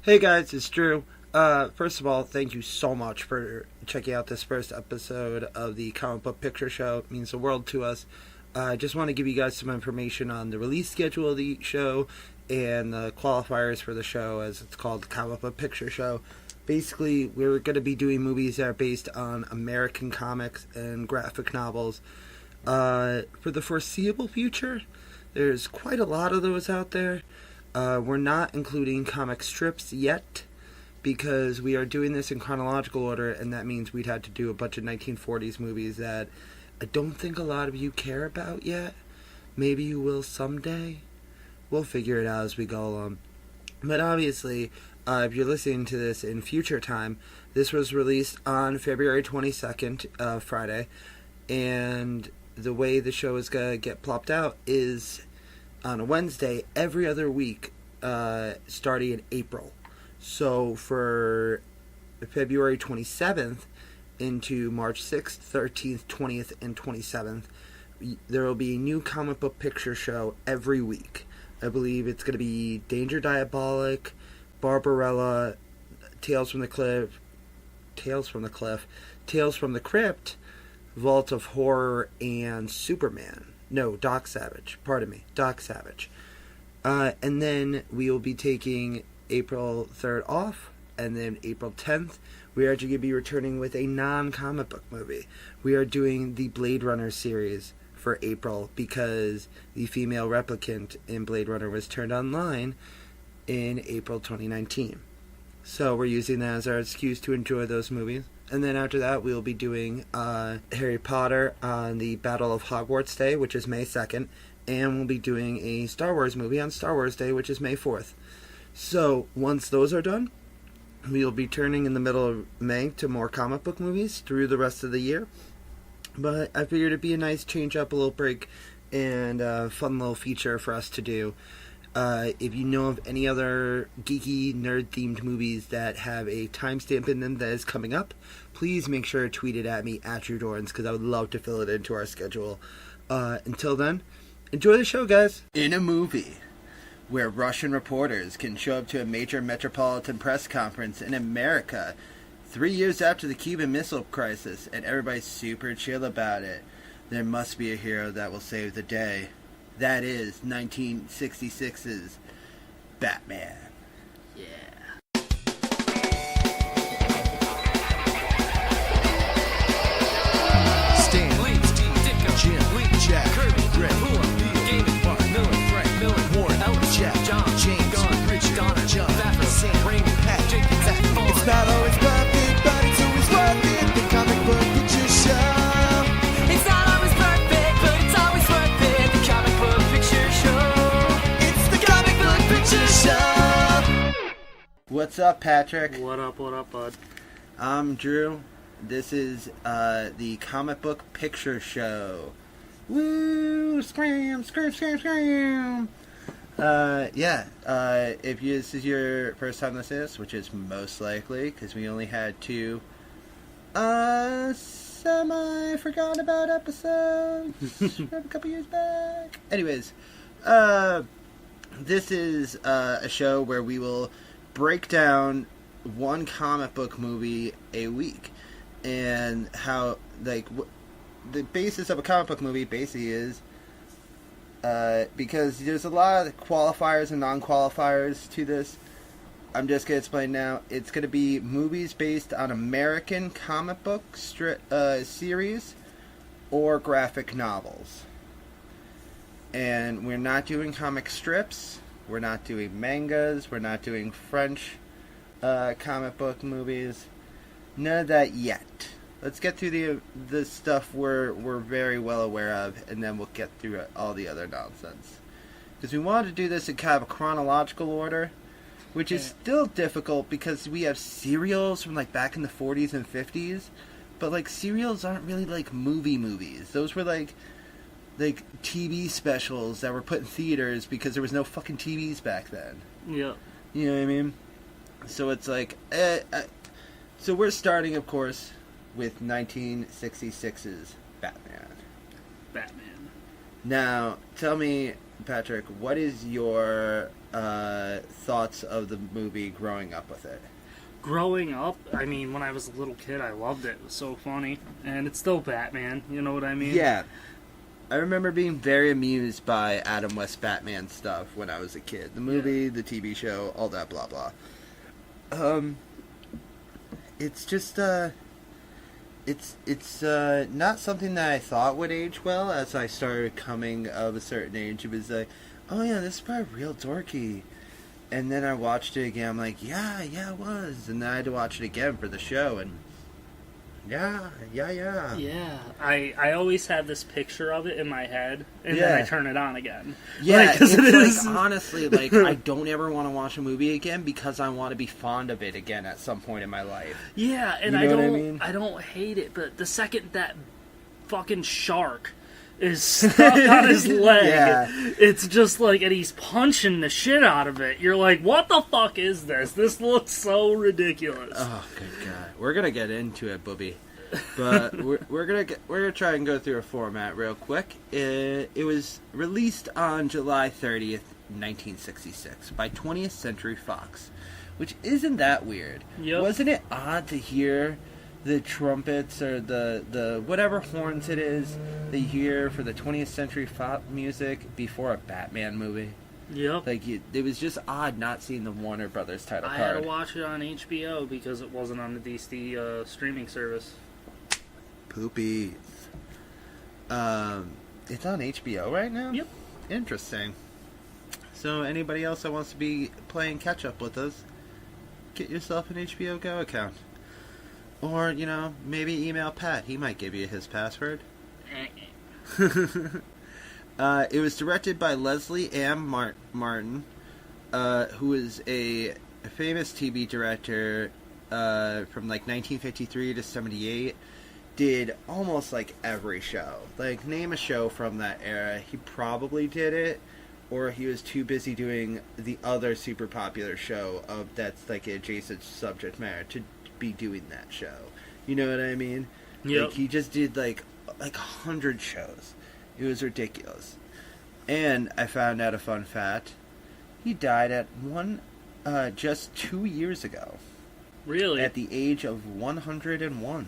Hey guys, it's Drew. First of all, thank you so much for checking out this first episode of the Comic Book Picture Show. It means the world to us. I just want to give you guys some information on the release schedule of the show and the qualifiers for the show, as it's called the Comic Book Picture Show. Basically, we're going to be doing movies that are based on American comics and graphic novels. For the foreseeable future, there's quite a lot of those out there. We're not including comic strips yet because we are doing this in chronological order, and that means we'd have to do a bunch of 1940s movies that I don't think a lot of you care about yet. Maybe you will someday. We'll figure it out as we go along. But obviously, if you're listening to this in future time, this was released on February 22nd, Friday, and the way the show is going to get plopped out is on a Wednesday every other week, starting in April. So for February 27th into March 6th, 13th, 20th, and 27th, there will be a new comic book picture show every week. I believe it's going to be Danger Diabolic, Barbarella, Tales from the Crypt, Vault of Horror, and Superman. No, Doc Savage. Doc Savage. And then we will be taking April 3rd off, and then April 10th, we are going to be returning with a non-comic book movie. We are doing the Blade Runner series for April because the female replicant in Blade Runner was turned online in April 2019. So we're using that as our excuse to enjoy those movies. And then after that, we'll be doing Harry Potter on the Battle of Hogwarts Day, which is May 2nd. And we'll be doing a Star Wars movie on Star Wars Day, which is May 4th. So once those are done, we'll be turning in the middle of May to more comic book movies through the rest of the year. But I figured it'd be a nice change up, a little break, and a fun little feature for us to do. If you know of any other geeky, nerd-themed movies that have a timestamp in them that is coming up, please make sure to tweet it at me, at Drew Dorrance, because I would love to fill it into our schedule. Until then, enjoy the show, guys. In a movie where Russian reporters can show up to a major metropolitan press conference in America 3 years after the Cuban Missile Crisis, and everybody's super chill about it, there must be a hero that will save the day. That is 1966's Batman. Yeah. Stan, Lee, Steve, Ditko, Jim, Lee, Jack, Kirby, Greg, Hula, Gaming, Mark, Miller, Frank, Miller, Warren, Ellis, Jeff, John, James, Gunn, Rich, Donner, John, Baffert, Sam, Raymond, Pat, Jake, Zach, Vaughn. It's not always perfect, but it's always worth it. The comic book picture show. It's not always perfect, but it's always worth it. The comic book picture show. It's the comic book picture show. What's up, Patrick? What up, bud? I'm Drew. This is the Comic Book Picture Show. Woo! Scream, scream, scream, scream! If this is your first time listening to this, which is most likely, because we only had two semi-forgotten about episodes from a couple years back. Anyways, this is a show where we will break down one comic book movie a week, and how, like, the basis of a comic book movie basically is, because there's a lot of qualifiers and non-qualifiers to this. I'm just going to explain now. It's going to be movies based on American comic book series or graphic novels. And we're not doing comic strips. We're not doing mangas. We're not doing French comic book movies. None of that yet. Let's get through the stuff we're very well aware of, and then we'll get through all the other nonsense. Because we wanted to do this in kind of a chronological order, which is still difficult because we have serials from like back in the 40s and 50s, but like serials aren't really like movies. Those were like TV specials that were put in theaters because there was no fucking TVs back then. Yeah. You know what I mean? So it's like, so we're starting, of course, with 1966's Batman. Batman. Now, tell me, Patrick, what is your thoughts of the movie growing up with it? Growing up, I mean, when I was a little kid, I loved it. It was so funny. And it's still Batman, you know what I mean? Yeah. I remember being very amused by Adam West Batman stuff when I was a kid. The movie, the TV show, all that blah blah. It's just it's not something that I thought would age well. As I started coming of a certain age, it was like, oh yeah, this is probably real dorky. And then I watched it again. I'm like, yeah, it was. And then I had to watch it again for the show, and yeah. Yeah, I always have this picture of it in my head, and then I turn it on again. Yeah, because it's like, honestly, like, I don't ever want to watch a movie again because I want to be fond of it again at some point in my life. Yeah, and you know what I mean? I don't hate it, but the second that fucking shark is stuck on his leg, it's just like, and he's punching the shit out of it. You're like, what the fuck is this? This looks so ridiculous. Oh, good God. We're gonna get into it, booby. But we're gonna try and go through a format real quick. It was released on July 30th, 1966 by 20th Century Fox, which isn't that weird. Yep. Wasn't it odd to hear the trumpets or the whatever horns it is that you hear for the 20th Century Fox music before a Batman movie? Yep. Like, it was just odd not seeing the Warner Brothers title I card. had to watch it on HBO because it wasn't on the DC streaming service. Poopies. It's on HBO right now? Yep. Interesting. So anybody else that wants to be playing catch up with us, get yourself an HBO Go account. Or, maybe email Pat. He might give you his password. It was directed by Leslie Ann Martin, who is a famous TV director from like 1953 to 78. Did almost like every show. Like, name a show from that era. He probably did it, or he was too busy doing the other super popular show that's like adjacent subject matter to be doing that show. You know what I mean? Yep. Like, he just did like 100 shows. It was ridiculous. And I found out a fun fact. He died at just 2 years ago. Really? At the age of 101.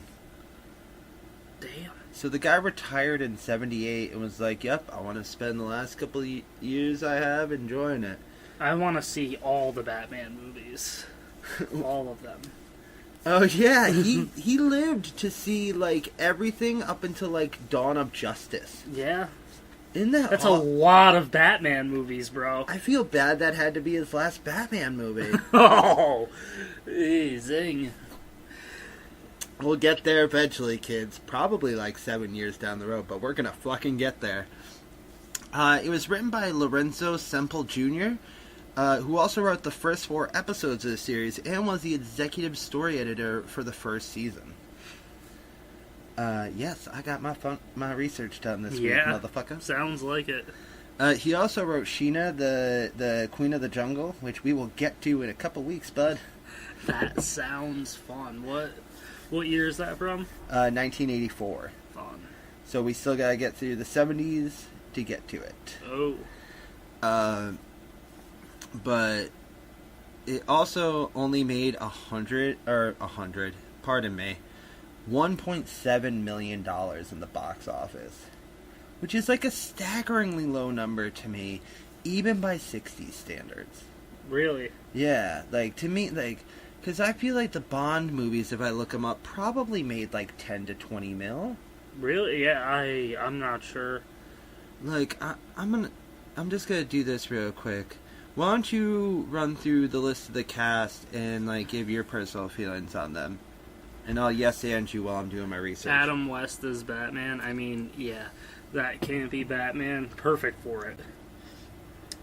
Damn. So the guy retired in 78 and was like, yep, I want to spend the last couple of years I have enjoying it. I want to see all the Batman movies. All of them. Oh, yeah. He lived to see, like, everything up until, like, Dawn of Justice. Yeah. Isn't that That's a lot of Batman movies, bro. I feel bad that had to be his last Batman movie. Oh! Zing. We'll get there eventually, kids. Probably like 7 years down the road, but we're gonna fucking get there. It was written by Lorenzo Semple Jr., who also wrote the first 4 episodes of the series and was the executive story editor for the first season. Yes, I got my research done this week, motherfucker. Sounds like it. He also wrote Sheena, the Queen of the Jungle, which we will get to in a couple weeks, bud. That sounds fun. What year is that from? 1984. Fun. So we still gotta get through the 70s to get to it. Oh. But it also only made $1.7 million in the box office, which is like a staggeringly low number to me, even by 60s standards. Really? Yeah, like, to me, like, because I feel like the Bond movies, if I look them up, probably made like 10 to 20 mil. Really? Yeah, I'm not sure. Like, I'm just gonna do this real quick. Why don't you run through the list of the cast and, like, give your personal feelings on them? And I'll yes and you while I'm doing my research. Adam West is Batman. I mean, yeah, that campy Batman, perfect for it.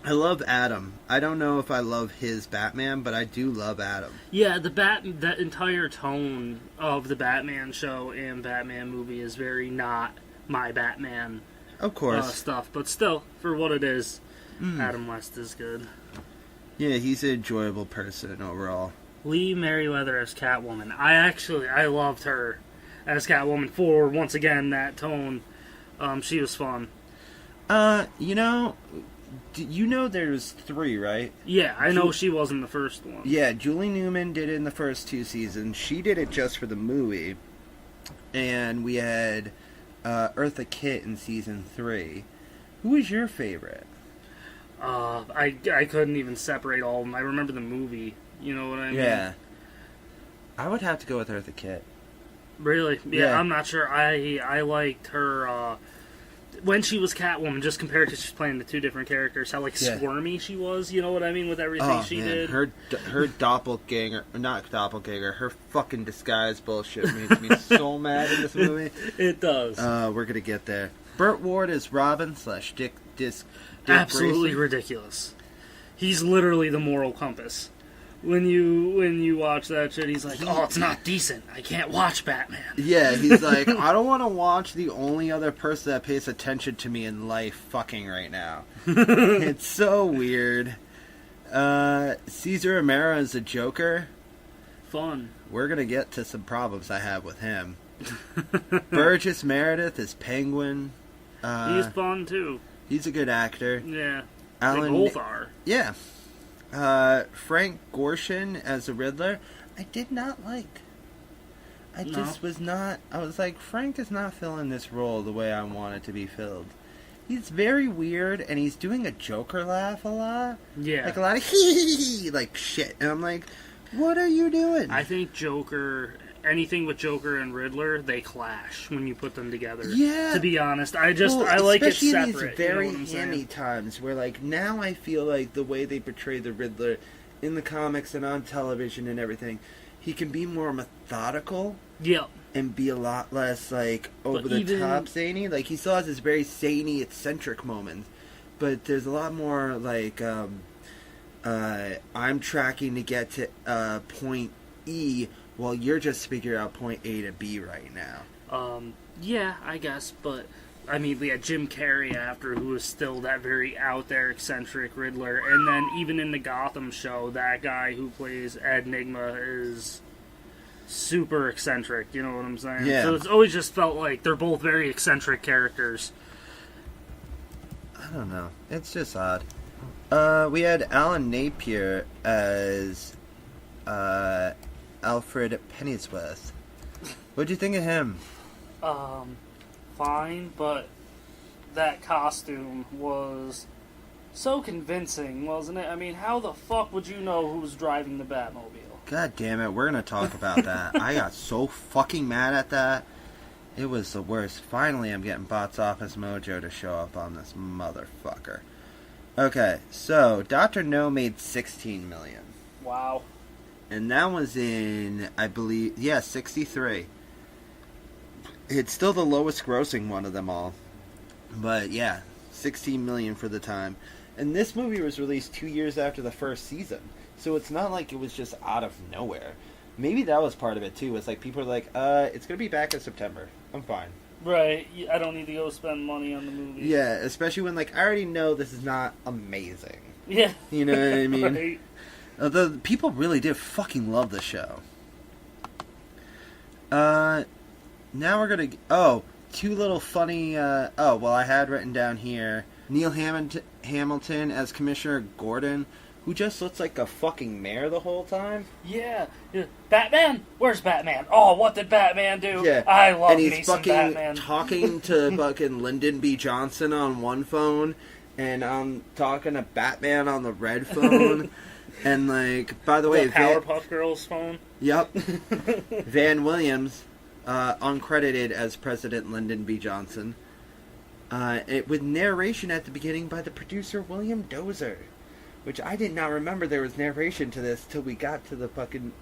I love Adam. I don't know if I love his Batman, but I do love Adam. Yeah, that entire tone of the Batman show and Batman movie is very not my Batman of course stuff, but still, for what it is, Adam West is good. Yeah, he's an enjoyable person overall. Lee Merriweather as Catwoman. I loved her as Catwoman for, once again, that tone. She was fun. you know there's 3, right? Yeah, I know she wasn't the first one. Yeah, Julie Newman did it in the first 2 seasons. She did it just for the movie. And we had Eartha Kitt in season 3. Who was your favorite? I couldn't even separate all of them. I remember the movie. You know what I mean? Yeah. I would have to go with Eartha Kitt. Really? Yeah, I'm not sure. I liked her when she was Catwoman, just compared to she's playing the 2 different characters, how squirmy she was, you know what I mean, with everything she did. Her doppelganger, not doppelganger, her fucking disguise bullshit makes me so mad in this movie. It does. We're gonna get there. Burt Ward is Robin / Dick Absolutely Grayson. Ridiculous. He's literally the moral compass. When you watch that shit, he's like, oh, it's not decent. I can't watch Batman. Yeah, he's like, I don't want to watch the only other person that pays attention to me in life fucking right now. It's so weird. Cesar Romero is the Joker. Fun. We're going to get to some problems I have with him. Burgess Meredith is Penguin. He's fun, too. He's a good actor. Yeah. Alan, they both are. Yeah. Frank Gorshin as the Riddler, I did not like. I was like, Frank is not filling this role the way I want it to be filled. He's very weird, and he's doing a Joker laugh a lot. Yeah. Like a lot of hee like shit. And I'm like, what are you doing? I think anything with Joker and Riddler, they clash when you put them together. Yeah. To be honest, I like it separate. Especially in these very you know hammy times where, like, now I feel like the way they portray the Riddler in the comics and on television and everything, he can be more methodical. Yep. And be a lot less, like, over-the-top zany. Like, he still has his very zany, eccentric moments. But there's a lot more, like, I'm tracking to get to point E while you're just figuring out point A to B right now. Yeah, I guess, but, I mean, we had Jim Carrey after, who was still that very out-there, eccentric Riddler. And then, even in the Gotham show, that guy who plays Enigma is super eccentric, you know what I'm saying? Yeah. So it's always just felt like they're both very eccentric characters. I don't know. It's just odd. We had Alan Napier as Alfred Pennyworth. What'd you think of him? Fine, but that costume was so convincing, wasn't it? I mean, how the fuck would you know who was driving the Batmobile? God damn it, we're gonna talk about that. I got so fucking mad at that. It was the worst. Finally, I'm getting Box Office Mojo to show up on this motherfucker. Okay, so Dr. No made $16 million. Wow. And that was in, I believe, 63. It's still the lowest grossing one of them all. But yeah, $16 million for the time. And this movie was released 2 years after the first season. So it's not like it was just out of nowhere. Maybe that was part of it too. It's like people are like, it's going to be back in September. I'm fine. Right. I don't need to go spend money on the movie. Yeah, especially when, like, I already know this is not amazing. Yeah. You know what I mean? Right. The people really did fucking love the show. Now we're gonna... two little funny... I had written down here Neil Hamilton as Commissioner Gordon, who just looks like a fucking mayor the whole time. Yeah. Batman? Where's Batman? Oh, what did Batman do? Yeah. I love and he's me some fucking Batman. talking to fucking Lyndon B. Johnson on one phone, and I'm talking to Batman on the red phone. And, like, by the way... Powerpuff Girls phone? Yep. Van Williams, uncredited as President Lyndon B. Johnson. With narration at the beginning by the producer William Dozer. Which I did not remember there was narration to this till we got to the fucking...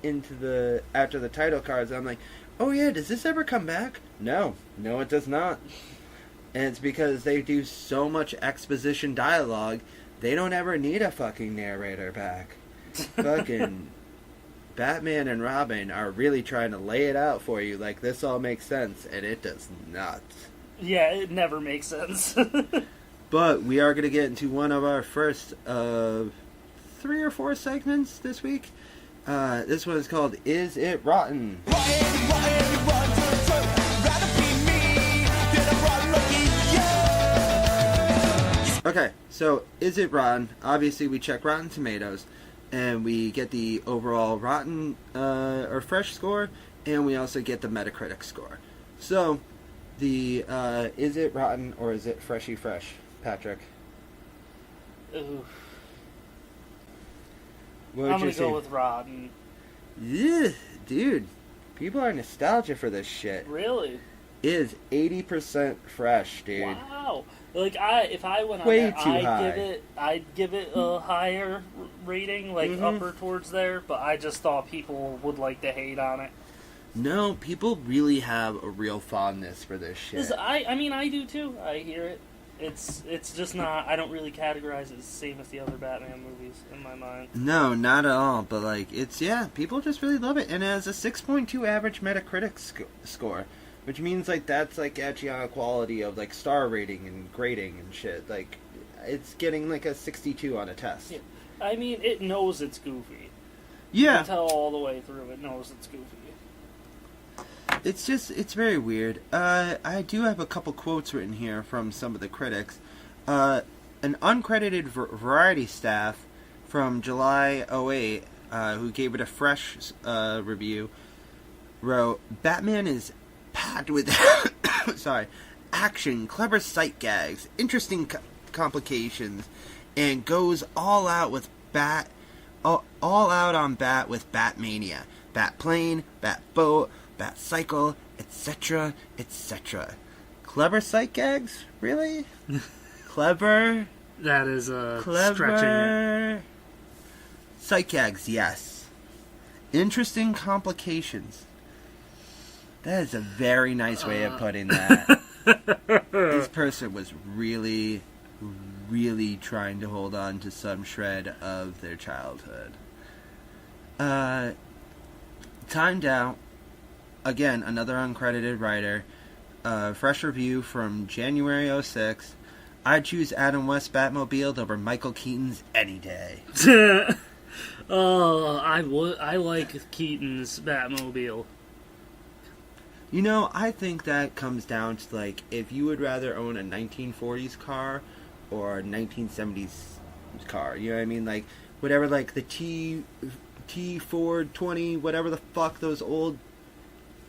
after the title cards. I'm like, oh yeah, does this ever come back? No, it does not. And it's because they do so much exposition dialogue, they don't ever need a fucking narrator back. Fucking Batman and Robin are really trying to lay it out for you like this all makes sense, and it does not. Yeah, it never makes sense. But we are going to get into one of our first of 3 or 4 segments this week. This one is called Is It Rotten? Okay, So, is it rotten? Obviously, we check Rotten Tomatoes, and we get the overall rotten or fresh score, and we also get the Metacritic score. So, the is it rotten or is it freshy fresh, Patrick? Ooh. What would I'm you gonna say? go with rotten. Yeah, dude, people are nostalgia for this shit. Really? It is 80% fresh, dude. Wow. Like if I went on Way there, too high. I'd give it a higher rating, like Mhm. upper towards there. But I just thought people would like to hate on it. No, people really have a real fondness for this shit. I mean, I do too. I hear it. It's just not. I don't really categorize it as the same as the other Batman movies in my mind. No, not at all. But like, people just really love it, and it has a 6.2 average Metacritic score, which means like that's like actually on a quality of like star rating and grading and shit. Like, it's getting like a 62 on a test. Yeah. I mean, it knows it's goofy. You Yeah, can tell all the way through. It knows it's goofy. it's very weird. I do have a couple quotes written here from some of the critics. An uncredited variety staff from July '08, who gave it a fresh review, wrote, "Batman is packed with action, clever sight gags, interesting complications, and goes all out with all out on Bat with Batmania, Bat plane, Bat boat, Bat cycle, etc., etc." Clever sight gags, really? Clever. That is stretching it. Clever sight gags, yes. Interesting complications. That is a very nice way of putting that. This person was really, really trying to hold on to some shred of their childhood. Timed Out, again, another uncredited writer. Fresh review from January 06. I'd choose Adam West's Batmobile over Michael Keaton's any day. Oh, I like Keaton's Batmobile. You know, I think that comes down to, like, if you would rather own a 1940s car or a 1970s car. You know what I mean? Like, whatever, like, the T Ford 20, whatever the fuck those old,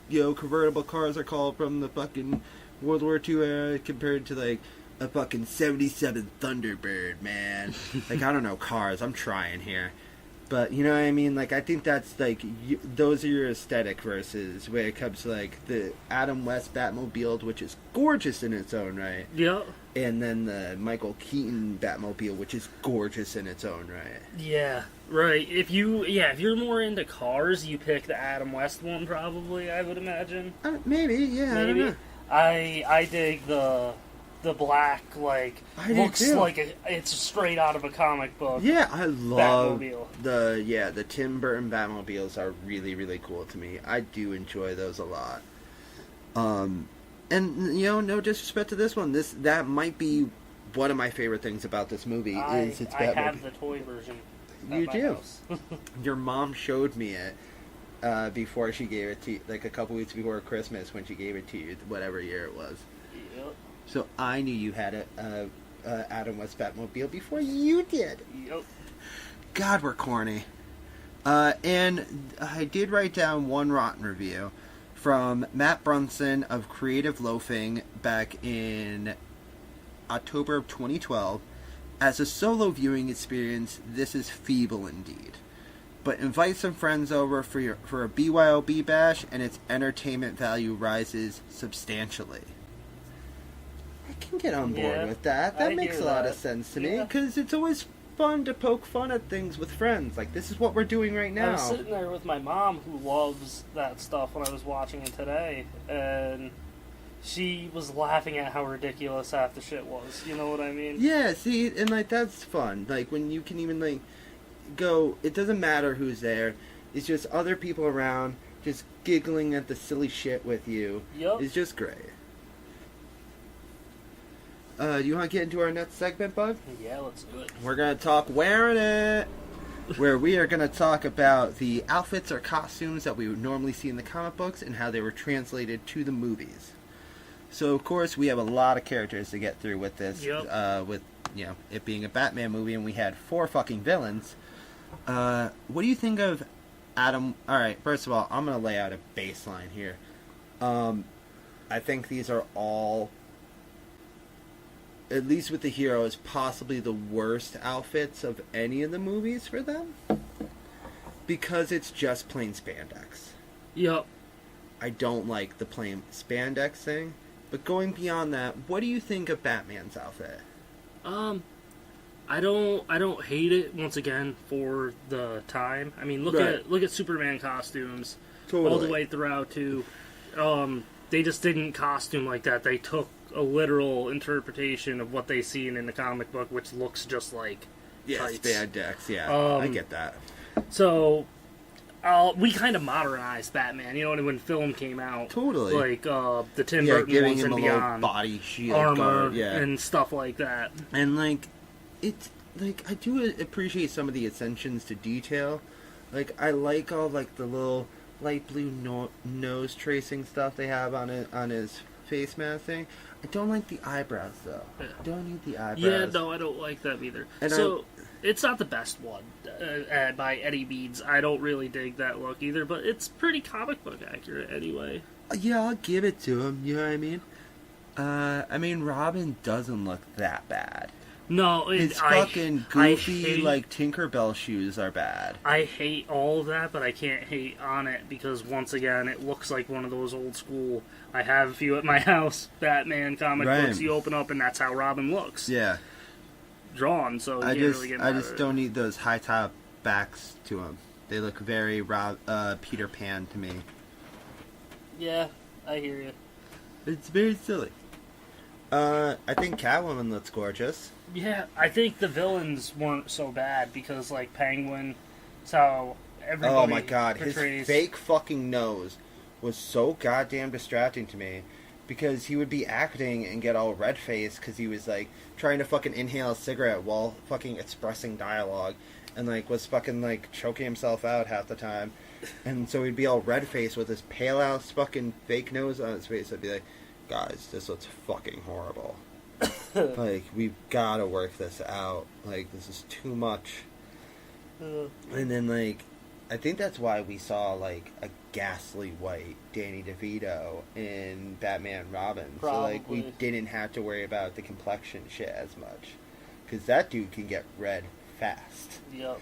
convertible cars are called from the fucking World War II era compared to, like, a fucking 77 Thunderbird, man. Like, I don't know cars. I'm trying here. But, you know what I mean? Like, I think that's, like, those are your aesthetic versus where it comes to, like, the Adam West Batmobile, which is gorgeous in its own right. Yep. And then the Michael Keaton Batmobile, which is gorgeous in its own right. Yeah, right. If you're more into cars, you pick the Adam West one probably, I would imagine. Maybe, yeah, I don't know. I dig the black, like, I do looks too. like it's straight out of a comic book. Yeah, I love Batmobile. the Tim Burton Batmobiles are really, really cool to me. I do enjoy those a lot. And no disrespect to this one. That might be one of my favorite things about this movie is its Batmobile. I have the toy version. You at my do. house. Your mom showed me it before she gave it to you, like a couple weeks before Christmas when she gave it to you, whatever year it was. Yep. So I knew you had a Adam West Batmobile before you did. Yep. God, we're corny. And I did write down one rotten review from Matt Brunson of Creative Loafing back in October of 2012. As a solo viewing experience, this is feeble indeed. But invite some friends over for a BYOB bash and its entertainment value rises substantially. I can get on board with that. That makes a lot of sense to me because it's always fun to poke fun at things with friends. Like, this is what we're doing right now. I was sitting there with my mom who loves that stuff when I was watching it today, and she was laughing at how ridiculous half the shit was. You know what I mean? Yeah, see, and like that's fun. Like when you can even like go, it doesn't matter who's there. It's just other people around just giggling at the silly shit with you. Yep. It's just great. Do you want to get into our next segment, bud? Yeah, let's do it. We're going to talk Wearing It, where we are going to talk about the outfits or costumes that we would normally see in the comic books and how they were translated to the movies. So, of course, we have a lot of characters to get through with this, with you know, it being a Batman movie and we had 4 fucking villains, what do you think of Adam? Alright, first of all, I'm going to lay out a baseline here. I think these are all, at least with the heroes, possibly the worst outfits of any of the movies for them. Because it's just plain spandex. Yep. I don't like the plain spandex thing. But going beyond that, what do you think of Batman's outfit? I don't hate it, once again, for the time. I mean, look at Superman costumes all the way throughout to they just didn't costume like that. They took a literal interpretation of what they seen in the comic book, which looks just like tights. Spandex, yeah. I get that. So we kind of modernized Batman, you know, when film came out. Totally. Like the Tim Burton ones and beyond. Body shield armor guard, and stuff like that. And like it's like I do appreciate some of the attentions to detail. Like I like all like the little light blue nose tracing stuff they have on his face mask thing. I don't like the eyebrows though. Yeah. I don't need the eyebrows. Yeah, no, I don't like them either. And so it's not the best one by any means. I don't really dig that look either, but it's pretty comic book accurate anyway. Yeah, I'll give it to him. You know what I mean? Robin doesn't look that bad. No, his fucking goofy, like, Tinkerbell shoes are bad. I hate all of that, but I can't hate on it because, once again, it looks like one of those old school, I have a few at my house, Batman comic books you open up and that's how Robin looks. Yeah. Drawn, so you I can't really get mad I just don't need those high top backs to them. They look very Peter Pan to me. Yeah, I hear you. It's very silly. I think Catwoman looks gorgeous. Yeah, I think the villains weren't so bad because, like, Penguin, so everybody oh my god, portrays... his fake fucking nose was so goddamn distracting to me because he would be acting and get all red-faced because he was, like, trying to fucking inhale a cigarette while fucking expressing dialogue and, like, was fucking, like, choking himself out half the time. And so he'd be all red-faced with his pale-ass fucking fake nose on his face. I'd be like, guys, this looks fucking horrible. Like, we've gotta work this out. Like, this is too much. And then, like, I think that's why we saw, like, a ghastly white Danny DeVito in Batman Robin. Probably. So, like, we didn't have to worry about the complexion shit as much. Because that dude can get red fast. Yep.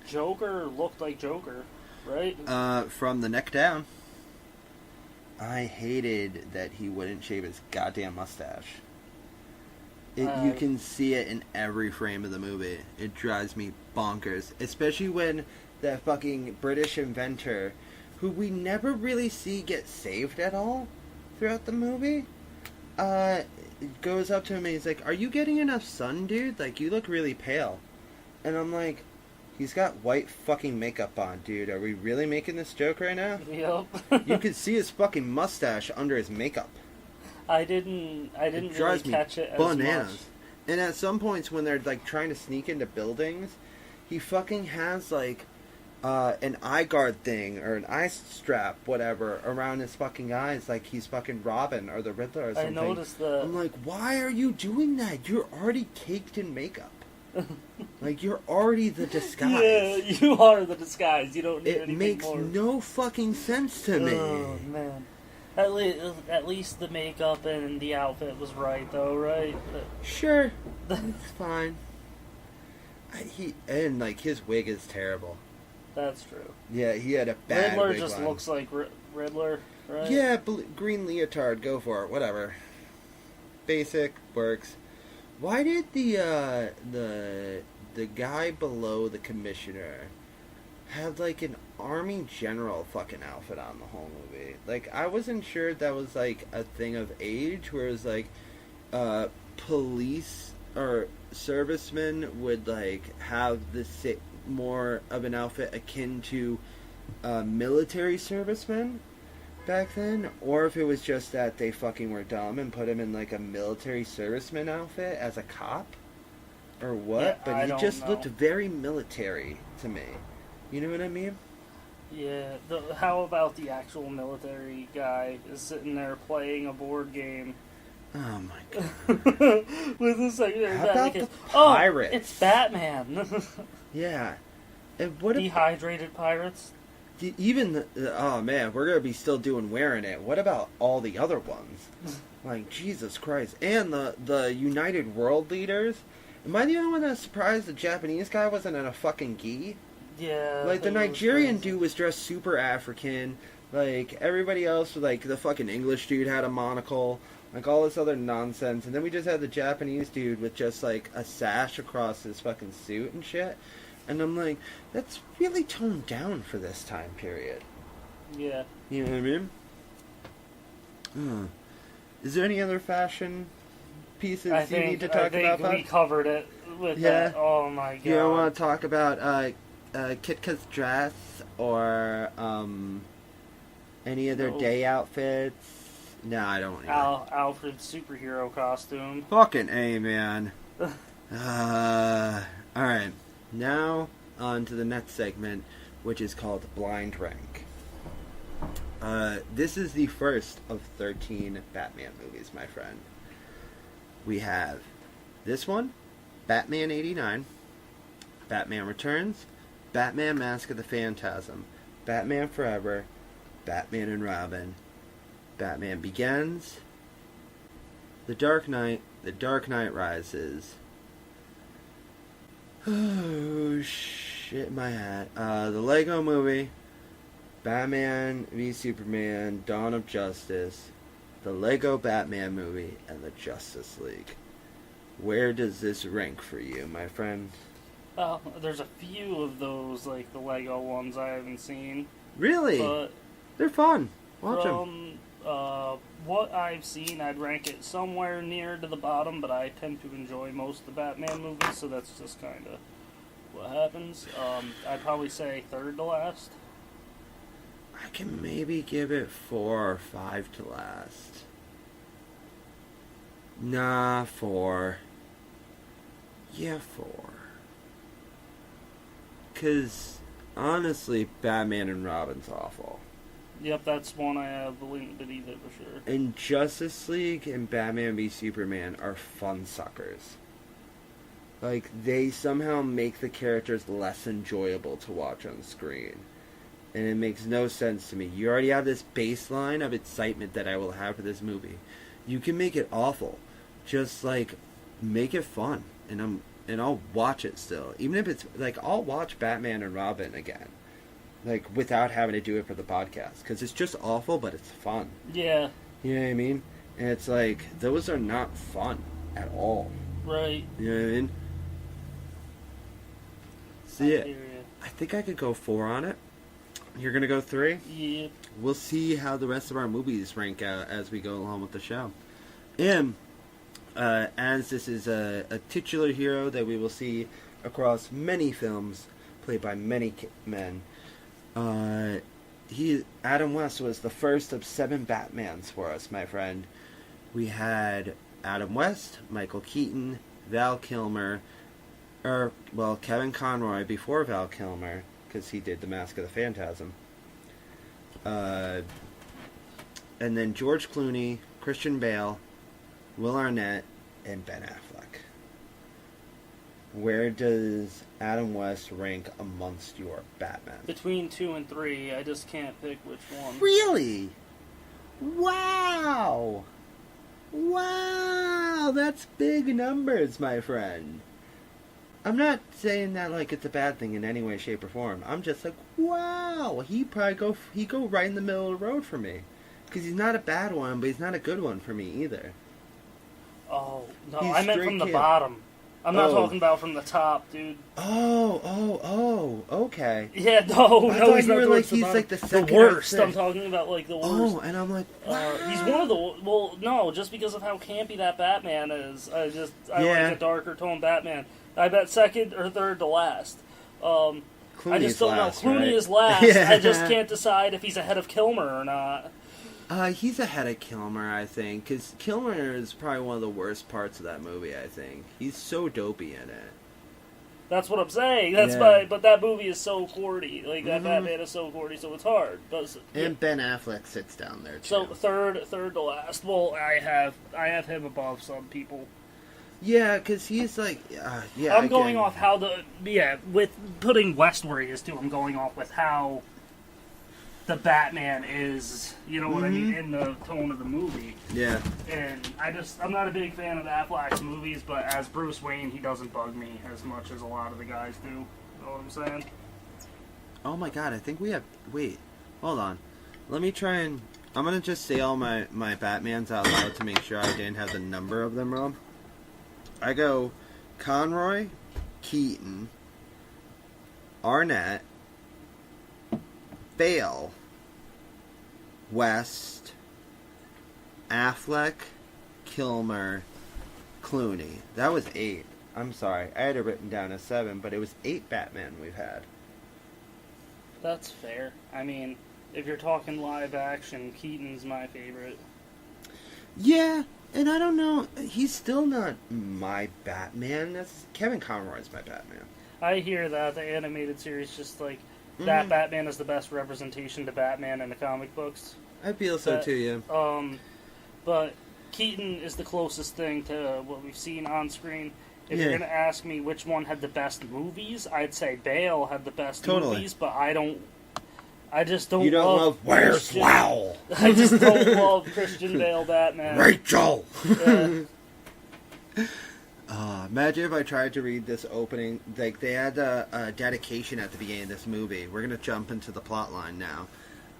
Joker looked like Joker, right? From the neck down. I hated that he wouldn't shave his goddamn mustache. You can see it in every frame of the movie. It drives me bonkers. Especially when that fucking British inventor, who we never really see get saved at all throughout the movie, goes up to him and he's like, "Are you getting enough sun, dude? Like, you look really pale." And I'm like, he's got white fucking makeup on, dude. Are we really making this joke right now? Yep. You could see his fucking mustache under his makeup. I didn't really catch it as bananas. much. And at some points when they're like trying to sneak into buildings, he fucking has like an eye guard thing or an eye strap, whatever, around his fucking eyes, like he's fucking Robin or the Riddler or something. I noticed that. I'm like, why are you doing that? You're already caked in makeup. Like, you're already the disguise. Yeah, you are the disguise. You don't need anything more. It makes no fucking sense to me. Oh, man. At least the makeup and the outfit was right, though, right? Sure. It's fine. Like, his wig is terrible. That's true. Yeah, he had a bad Riddler wig just on. looks like Riddler, right? Yeah, green leotard, go for it, whatever. Basic, works. Why did the guy below the commissioner have like an army general fucking outfit on the whole movie? Like, I wasn't sure that was like a thing of age, whereas like police or servicemen would like have more of an outfit akin to military servicemen back then, or if it was just that they fucking were dumb and put him in like a military serviceman outfit as a cop, or what? Yeah, but he just looked very military to me. You know what I mean? Yeah. How about the actual military guy is sitting there playing a board game Oh my god. With the secondary How Batman about case. the pirates? Oh, it's Batman. Yeah. And what if, Dehydrated pirates. even oh man, we're gonna be still wearing it. What about all the other ones? Like Jesus Christ, and the United World Leaders. Am I the only one that's surprised the Japanese guy wasn't in a fucking gi? Yeah. Like the that was Nigerian crazy. dude was dressed super African. Like everybody else, like the fucking English dude had a monocle. Like all this other nonsense, and then we just had the Japanese dude with just like a sash across his fucking suit and shit. And I'm like, that's really toned down for this time period. Yeah. You know what I mean? Is there any other fashion pieces I you think, need to talk about? we Bud? covered it with Yeah. that. Oh my god. You don't want to talk about Kitka's dress or any of their No. day outfits? No, I don't want to. Alfred's superhero costume. Fucking A, man. Alright. Now, on to the next segment, which is called Blind Rank. This is the first of 13 Batman movies, my friend. We have this one, Batman 89, Batman Returns, Batman Mask of the Phantasm, Batman Forever, Batman and Robin, Batman Begins, The Dark Knight Rises. Oh shit, my hat. The Lego Movie, Batman v Superman, Dawn of Justice, the Lego Batman Movie, and the Justice League. Where does this rank for you, my friend? There's a few of those, like the Lego ones I haven't seen. Really? But They're fun. Watch them. from what I've seen, I'd rank it somewhere near to the bottom, but I tend to enjoy most of the Batman movies, so that's just kind of what happens. I'd probably say third to last. I can maybe give it 4 or 5 to last. Nah, 4. Yeah, 4. 'Cause, honestly, Batman and Robin's awful. Yep, that's one I have the link beneath it for sure. And Justice League and Batman v Superman are fun suckers. Like, they somehow make the characters less enjoyable to watch on screen. And it makes no sense to me. You already have this baseline of excitement that I will have for this movie. You can make it awful. Just, like, make it fun. And I'll watch it still. Even if it's, like, I'll watch Batman and Robin again. Like, without having to do it for the podcast. Because it's just awful, but it's fun. Yeah, You know what I mean? And it's like, those are not fun at all. right. You know what I mean? So I yeah, hear ya. I think I could go 4 on it. You're going to go 3? Yep. We'll see how the rest of our movies rank out as we go along with the show. And as this is a titular hero that we will see across many films, played by many men, Adam West was the first of 7 Batmans for us, my friend. We had Adam West, Michael Keaton, Val Kilmer, Kevin Conroy before Val Kilmer, because he did The Mask of the Phantasm. And then George Clooney, Christian Bale, Will Arnett, and Ben Affleck. Where does Adam West rank amongst your Batman? Between 2 and 3, I just can't pick which one. Really? Wow! Wow! That's big numbers, my friend. I'm not saying that like it's a bad thing in any way, shape, or form. I'm just like, wow! He'd go right in the middle of the road for me. Because he's not a bad one, but he's not a good one for me either. Oh, no, He's I meant straight from the kid. bottom. I'm not Oh. talking about from the top, dude. Oh, okay. Yeah, no, I thought he's you not were towards like, the he's bottom. like the second or worst. third. I'm talking about like the worst. Oh, and I'm like, He's one of the well, no, just because of how campy that Batman is. I Yeah. like a darker tone Batman. I bet second or third to last. I Clooney's just don't last, know. Clooney right? is last. Yeah. I just can't decide if he's ahead of Kilmer or not. He's ahead of Kilmer, I think, because Kilmer is probably one of the worst parts of that movie, I think. He's so dopey in it. That's what I'm saying. But that movie is so corny. Like, that Batman is so corny, so it's hard. But, and Ben Affleck sits down there, too. So, third to last. Well, I have him above some people. Yeah, because he's like, I'm going off how with putting West where he is, too, I'm going off with how the Batman is, you know what I mean, in the tone of the movie. Yeah. And I'm not a big fan of Affleck's movies, but as Bruce Wayne, he doesn't bug me as much as a lot of the guys do. You know what I'm saying? Oh my god, I think we have... Wait, hold on. Let me try and... I'm going to just say all my Batmans out loud to make sure I didn't have the number of them wrong. I go Conroy, Keaton, Arnett, Bale, West, Affleck, Kilmer, Clooney. That was 8. I'm sorry. I had it written down as 7, but it was 8 Batman we've had. That's fair. I mean, if you're talking live action, Keaton's my favorite. Yeah, and I don't know. He's still not my Batman. Kevin Conroy's my Batman. I hear that. The animated series just like... That Batman is the best representation to Batman in the comic books. I feel so too, yeah. But Keaton is the closest thing to what we've seen on screen. If you're going to ask me which one had the best movies, I'd say Bale had the best movies, but I just don't You don't love Where's Christian, Wow? I just don't love Christian Bale Batman. Rachel! Yeah. Imagine if I tried to read this opening. Like, they had a dedication at the beginning of this movie. We're going to jump into the plot line now.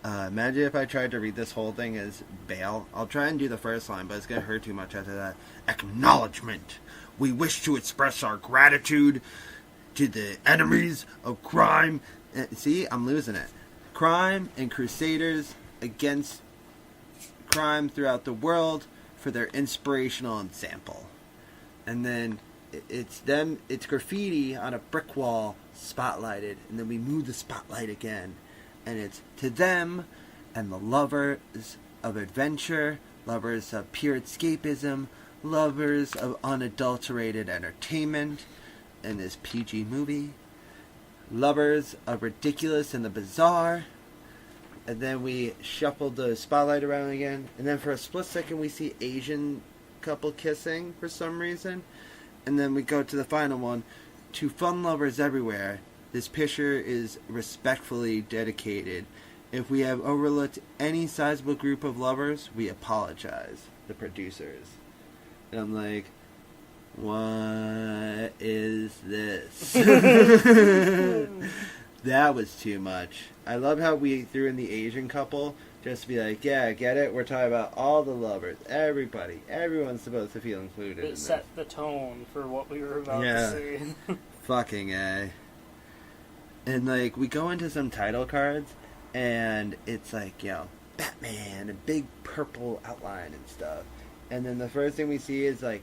Imagine if I tried to read this whole thing as Bale. I'll try and do the first line, but it's going to hurt too much after that. Acknowledgement. We wish to express our gratitude to the enemies of crime. See, I'm losing it. Crime and crusaders against crime throughout the world for their inspirational example. And then it's graffiti on a brick wall, spotlighted, and then we move the spotlight again, and it's to them and the lovers of adventure, lovers of pure escapism, lovers of unadulterated entertainment in this PG movie, lovers of ridiculous and the bizarre. And then we shuffle the spotlight around again, and then for a split second we see Asian couple kissing for some reason, and then we go to the final one. To fun lovers everywhere, this picture is respectfully dedicated. If we have overlooked any sizable group of lovers, we apologize. The producers. And I'm like, what is this? That was too much. I love how we threw in the Asian couple. Just to be like, yeah, get it? We're talking about all the lovers. Everybody. Everyone's supposed to feel included in It set the tone for what we were about to see. Fucking A. And, like, we go into some title cards, and it's like, you know, Batman, a big purple outline and stuff. And then the first thing we see is, like,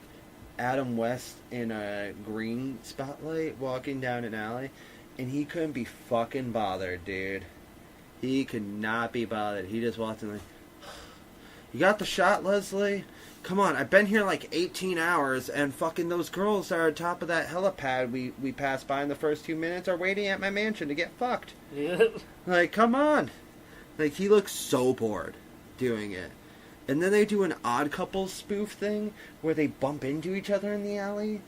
Adam West in a green spotlight walking down an alley. And he couldn't be fucking bothered, dude. He could not be bothered. He just walked in like, you got the shot, Leslie? Come on, I've been here like 18 hours, and fucking those girls that are on top of that helipad we passed by in the first 2 minutes are waiting at my mansion to get fucked. Yep. Like, come on. Like, he looks so bored doing it. And then they do an Odd Couple spoof thing where they bump into each other in the alley.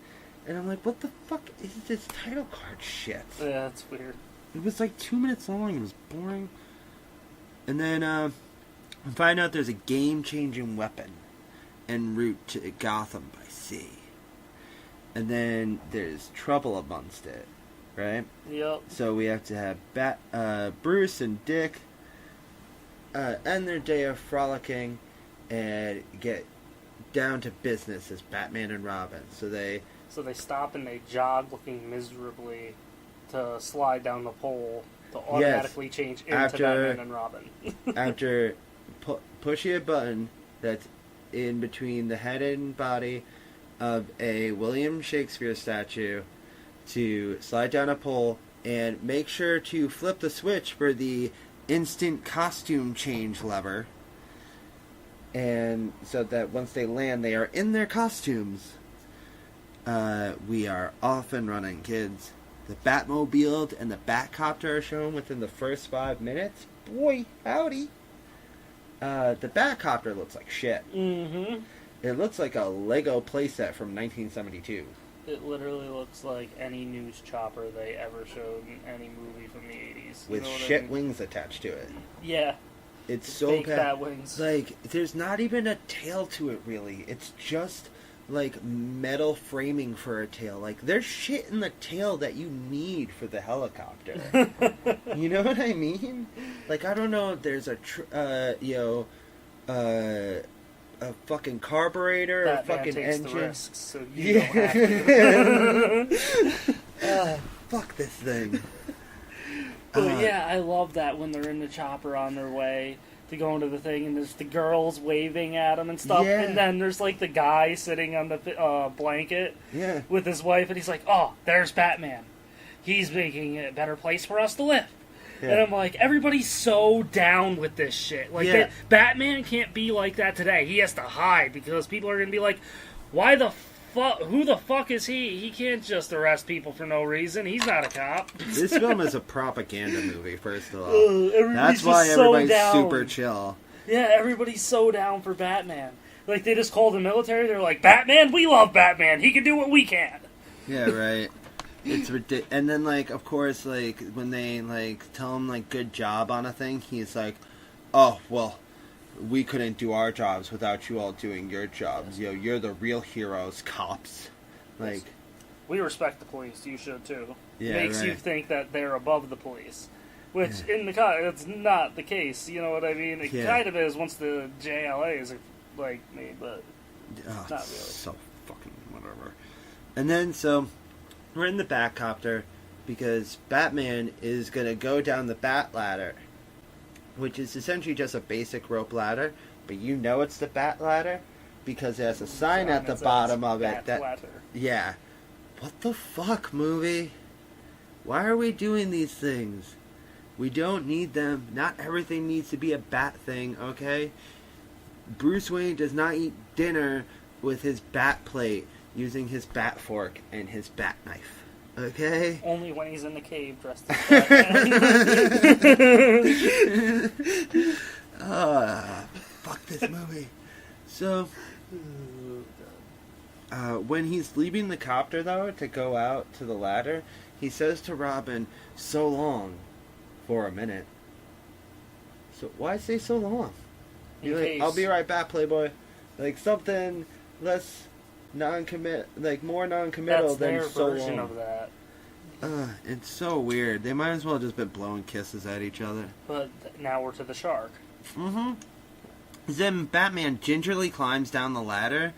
And I'm like, what the fuck is this title card shit? Yeah, it's weird. It was like 2 minutes long. It was boring. And then we find out there's a game-changing weapon en route to Gotham by sea. And then there's trouble amongst it, right? Yep. So we have to have Bruce and Dick end their day of frolicking and get down to business as Batman and Robin. So they stop and they jog looking miserably to slide down the pole to automatically change into Batman and Robin. After pushing a button that's in between the head and body of a William Shakespeare statue to slide down a pole and make sure to flip the switch for the instant costume change lever. And so that once they land, they are in their costumes. We are off and running, kids. the Batmobile and the Batcopter are shown within the first 5 minutes. Boy, howdy. The Batcopter looks like shit. Mm-hmm. It looks like a Lego playset from 1972. It literally looks like any news chopper they ever showed in any movie from the 80s. With shit wings attached to it. Yeah. It's so fake bad. bat wings. Like, there's not even a tail to it, really. It's just, like, metal framing for a tail. Like, there's shit in the tail that you need for the helicopter. You know what I mean? Like, I don't know if there's a fucking carburetor or a fucking takes engine. The risks, so you don't have to. Fuck this thing. But yeah, I love that when they're in the chopper on their way to go into the thing, and there's the girls waving at them and stuff, Yeah. and then there's like the guy sitting on the blanket Yeah. with his wife, and he's like, "Oh, there's Batman. He's making it a better place for us to live." Yeah. And I'm like, everybody's so down with this shit. Like, Yeah. Batman can't be like that today. He has to hide because people are gonna be like, "Why the fuck? Who the fuck is he? He can't just arrest people for no reason. He's not a cop." This film is a propaganda movie, first of all. Everybody's That's why just so everybody's down. super chill. Yeah, everybody's so down for Batman. Like, they just call the military. They're like, "Batman, we love Batman. He can do what we can." Yeah, right. It's ridiculous. And then, like, of course, like, when they, like, tell him, like, good job on a thing, he's like, "Oh, well, we couldn't do our jobs without you all doing your jobs. You know, you're the real heroes, cops." Like, We respect the police. You should, too. Yeah, Makes you right. think that they're above the police. Which, Yeah. in the it's not the case. You know what I mean? It Yeah. kind of is once the JLAs are, like, made, but oh, not really. so fucking whatever. And then, so, we're in the Batcopter because Batman is going to go down the Bat Ladder, which is essentially just a basic rope ladder, but you know it's the Bat Ladder because there's a sign at the that says bottom of it Bat that... Ladder. Yeah. What the fuck, movie? Why are we doing these things? We don't need them. Not everything needs to be a bat thing, okay? Bruce Wayne does not eat dinner with his bat plate using his bat fork and his bat knife, okay? Only when he's in the cave dressed as Batman. Fuck this movie. So, when he's leaving the copter, though, to go out to the ladder, he says to Robin, "So long," for a minute. So, why say so long? In You're like, case. "I'll be right back, Playboy." Like, something less more non-committal That's than their so version long. of that. It's so weird. They might as well have just been blowing kisses at each other. But now we're to the shark. Mm-hmm. Then Batman gingerly climbs down the ladder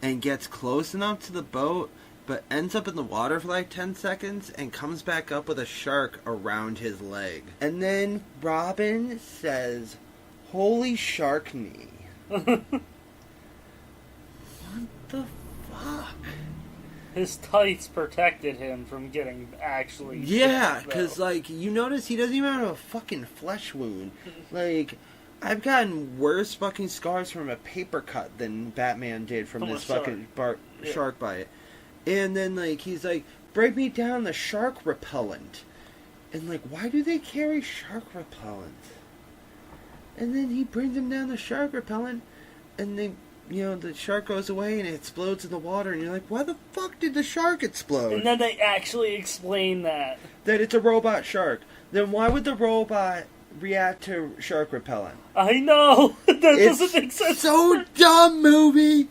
and gets close enough to the boat, but ends up in the water for like 10 seconds and comes back up with a shark around his leg. And then Robin says, "Holy shark knee." What the fuck? His tights protected him from getting actually Yeah, shot, because, though. like, you notice he doesn't even have a fucking flesh wound. Like, I've gotten worse fucking scars from a paper cut than Batman did from From a this fucking Yeah. shark bite. And then, like, he's like, "Break me down the shark repellent." And, like, why do they carry shark repellent? And then he brings him down the shark repellent, and they... You know, the shark goes away and it explodes in the water, and you're like, why the fuck did the shark explode? And then they actually explain that. That it's a robot shark. Then why would the robot react to shark repellent? I know! That doesn't It's make sense. so dumb, movie!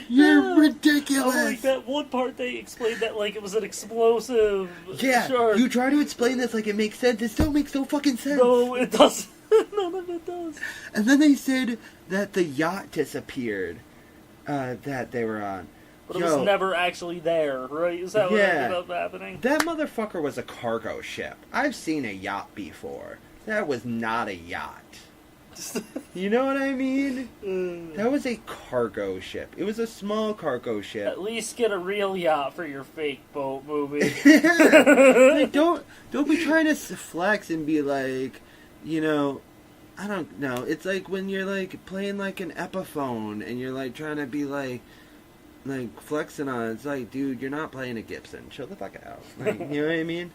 You're Yeah. ridiculous! Oh, like that one part they explained that like it was an explosive Yeah, shark. you try to explain this like it makes sense, it still makes no fucking sense. No, it doesn't. None of it does. And then they said that the yacht disappeared that they were on. But it was never actually there, right? Is that what Yeah. ended up happening? That motherfucker was a cargo ship. I've seen a yacht before. That was not a yacht. You know what I mean? That was a cargo ship. It was a small cargo ship. At least get a real yacht for your fake boat movie. Like, don't be trying to flex and be like, you know, I don't know. It's like when you're like playing like an Epiphone and you're like trying to be like flexing on it. It's like, dude, you're not playing a Gibson. Chill the fuck out. Like, you know what I mean?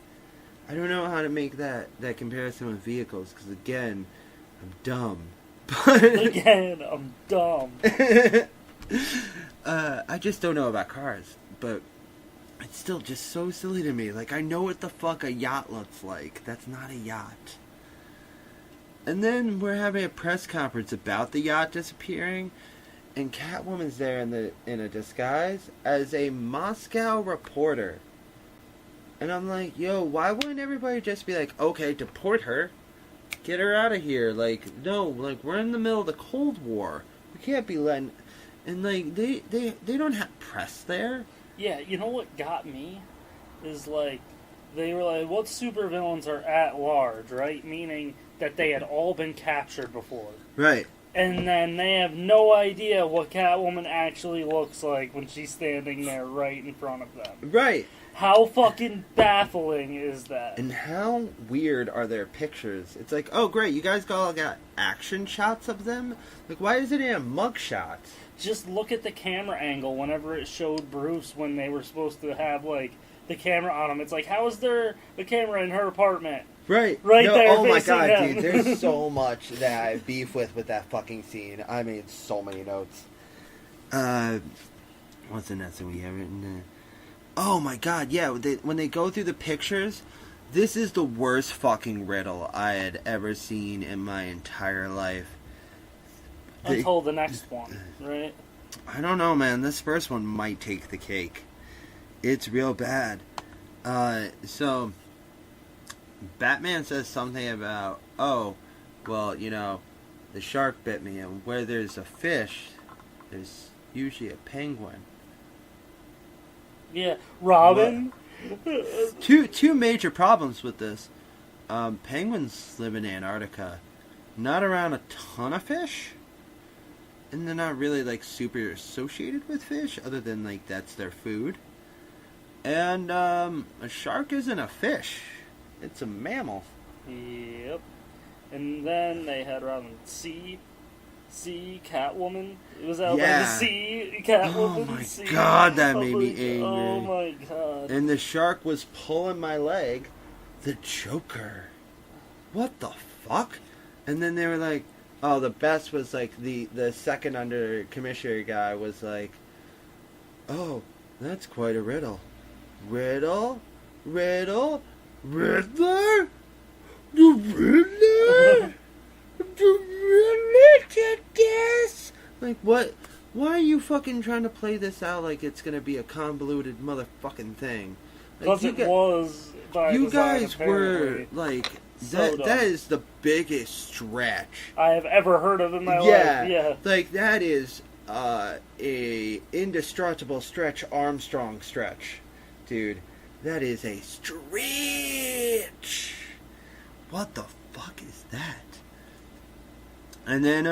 I don't know how to make that comparison with vehicles, because again, I'm dumb. Again, I'm dumb. I just don't know about cars, but it's still just so silly to me. Like, I know what the fuck a yacht looks like. That's not a yacht. And then we're having a press conference about the yacht disappearing, and Catwoman's there in a disguise as a Moscow reporter. And I'm like, yo, why wouldn't everybody just be like, okay, deport her, get her out of here? Like, no, like, we're in the middle of the Cold War. We can't be letting... And, like, they don't have press there. Yeah, you know what got me? Is, like, they were like, what supervillains are at large, right? Meaning that they had all been captured before. Right. And then they have no idea what Catwoman actually looks like when she's standing there right in front of them. Right. How fucking baffling is that? And how weird are their pictures? It's like, oh great, you guys all got action shots of them? Like, why is it in a mug shot? Just look at the camera angle whenever it showed Bruce when they were supposed to have, like, the camera on him. It's like, how is there a camera in her apartment? Right. Right there. Oh my god, him. dude, there's so much that I have beef with that fucking scene. I made so many notes. What's the next thing we have written there? Oh my god, yeah, when they go through the pictures, this is the worst fucking riddle I had ever seen in my entire life. Until the next one, right? I don't know, man. This first one might take the cake. It's real bad. So, Batman says something about, oh, well, you know, the shark bit me, and where there's a fish, there's usually a penguin. Yeah, Robin. Two major problems with this. Penguins live in Antarctica, not around a ton of fish, and they're not really like super associated with fish, other than like that's their food. And a shark isn't a fish; it's a mammal. Yep. And then they had Robin C, Catwoman. It was out by the sea, Catwoman. Oh my god, that made me angry. Oh my god. And the shark was pulling my leg. The Joker. What the fuck? And then they were like, oh, the best was like the second under commissioner guy was like, oh, that's quite a riddle. Riddler? The Riddler? The Riddler did this? Like, what? Why are you fucking trying to play this out like it's gonna be a convoluted motherfucking thing? Because like, was by you design, guys apparently. were like So that is the biggest stretch I have ever heard of in my life. Yeah. Like, that is a indestructible stretch Armstrong stretch, dude. That is a stretch. What the fuck is that? And then,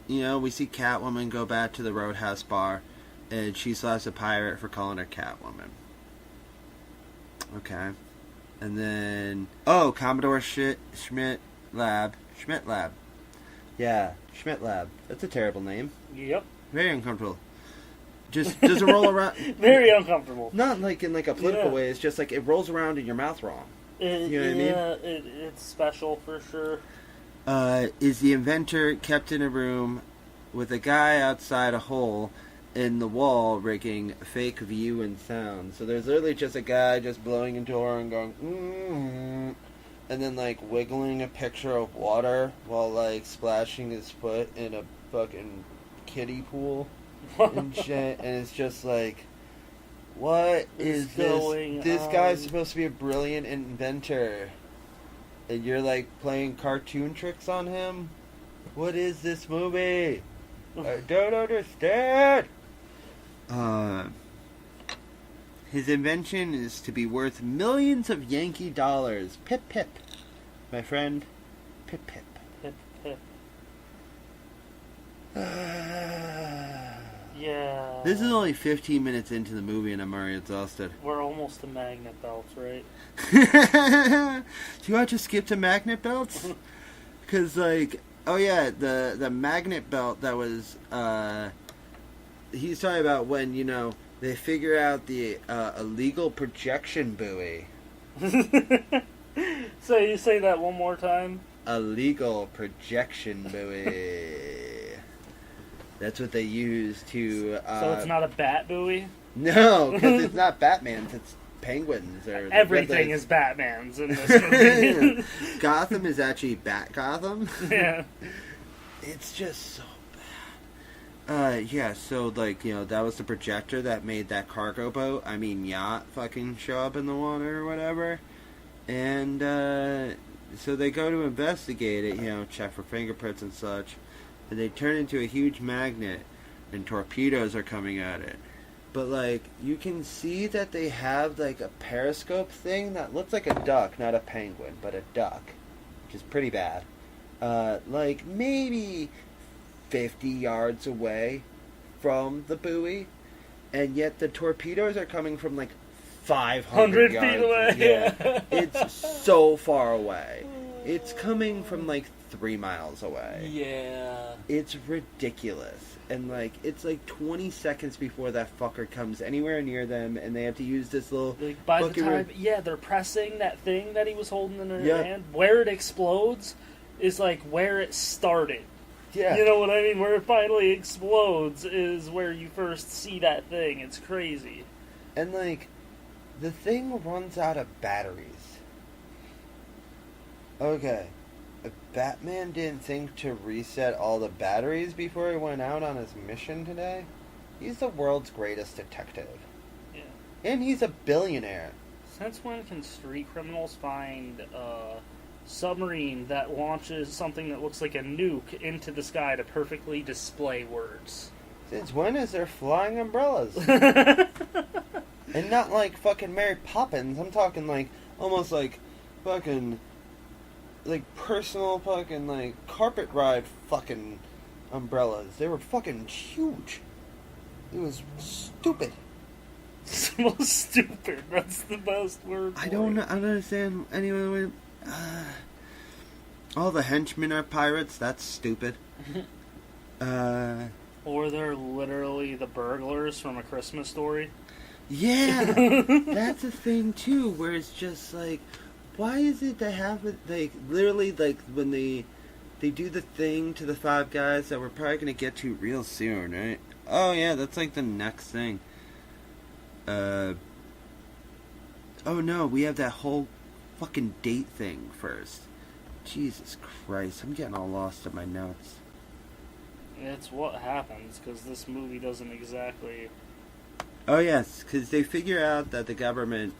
you know, we see Catwoman go back to the Roadhouse bar, and she slaps a pirate for calling her Catwoman. Okay. And then, oh, Commodore Schmidt Lab. Yeah, Schmidt Lab. That's a terrible name. Yep. Very uncomfortable. Just doesn't roll around. Very uncomfortable. Not like in like a political way. It's just like it rolls around in your mouth wrong. You know what I mean? Yeah, it's special for sure. Is the inventor kept in a room with a guy outside a hole in the wall rigging fake view and sound. So there's literally just a guy just blowing into a horn going, and then like wiggling a picture of water while like splashing his foot in a fucking kiddie pool and shit. And it's just like, what is going this? This on? guy's supposed to be a brilliant inventor, and you're like playing cartoon tricks on him? What is this movie? I don't understand. His invention is to be worth millions of Yankee dollars. Pip pip, my friend. Pip pip. Pip, pip. Yeah. This is only 15 minutes into the movie and I'm already exhausted. We're almost to magnet belts, right? Do you want to skip to magnet belts? Because, like, oh yeah, the magnet belt that was, he's talking about when, you know, they figure out the illegal projection buoy. So you say that one more time? A legal projection buoy. That's what they use to... so it's not a bat buoy? No, because it's not Batman's, it's Penguins. Or everything is Batman's in this movie. Gotham is actually Bat Gotham. Yeah. It's just so bad. Yeah, so, like, that was the projector that made that cargo boat, yacht, fucking show up in the water or whatever. And, so they go to investigate it, check for fingerprints and such. And they turn into a huge magnet, and torpedoes are coming at it. But, like, you can see that they have, like, a periscope thing that looks like a duck, not a penguin, but a duck, which is pretty bad. Like, maybe 50 yards away from the buoy, and yet the torpedoes are coming from, like, 500 feet yards away. Yeah. It's so far away. It's coming from, like, 3 miles away. Yeah. It's ridiculous. And, like, it's like 20 seconds before that fucker comes anywhere near them, and they have to use this little... Like, by the time, they're pressing that thing that he was holding in their hand. Where it explodes is, like, where it started. Yeah. You know what I mean? Where it finally explodes is where you first see that thing. It's crazy. And, like, the thing runs out of batteries. Okay. Batman didn't think to reset all the batteries before he went out on his mission today? He's the world's greatest detective. Yeah. And he's a billionaire. Since when can street criminals find a submarine that launches something that looks like a nuke into the sky to perfectly display words? Since when is there flying umbrellas? And not like fucking Mary Poppins. I'm talking like, almost like fucking... like personal fucking like carpet ride fucking umbrellas. They were fucking huge. It was stupid. It's the most stupid. That's the best word. I don't understand anyone. All the henchmen are pirates. That's stupid. Or they're literally the burglars from A Christmas Story. Yeah, that's a thing too. Where it's just like. Why is it they have it, like, literally, like, when they do the thing to the 5 guys that we're probably going to get to real soon, right? Oh, yeah, that's, like, the next thing. Oh, no, we have that whole fucking date thing first. Jesus Christ, I'm getting all lost in my notes. It's what happens, because this movie doesn't exactly... Oh, yes, because they figure out that the government,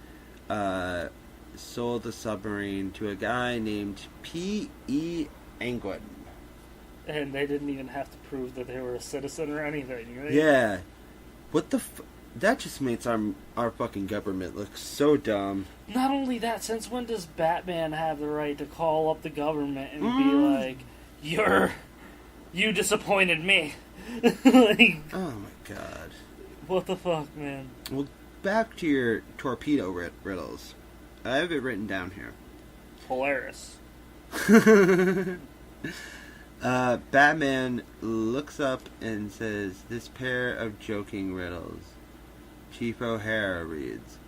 sold the submarine to a guy named P.E. Angwin. And they didn't even have to prove that they were a citizen or anything, right? Yeah. What the that just makes our fucking government look so dumb. Not only that, since when does Batman have the right to call up the government and be like, you disappointed me? Like, oh my god. What the fuck, man? Well, back to your torpedo riddles. I have it written down here. Polaris. Batman looks up and says, "This pair of joking riddles." Chief O'Hara reads,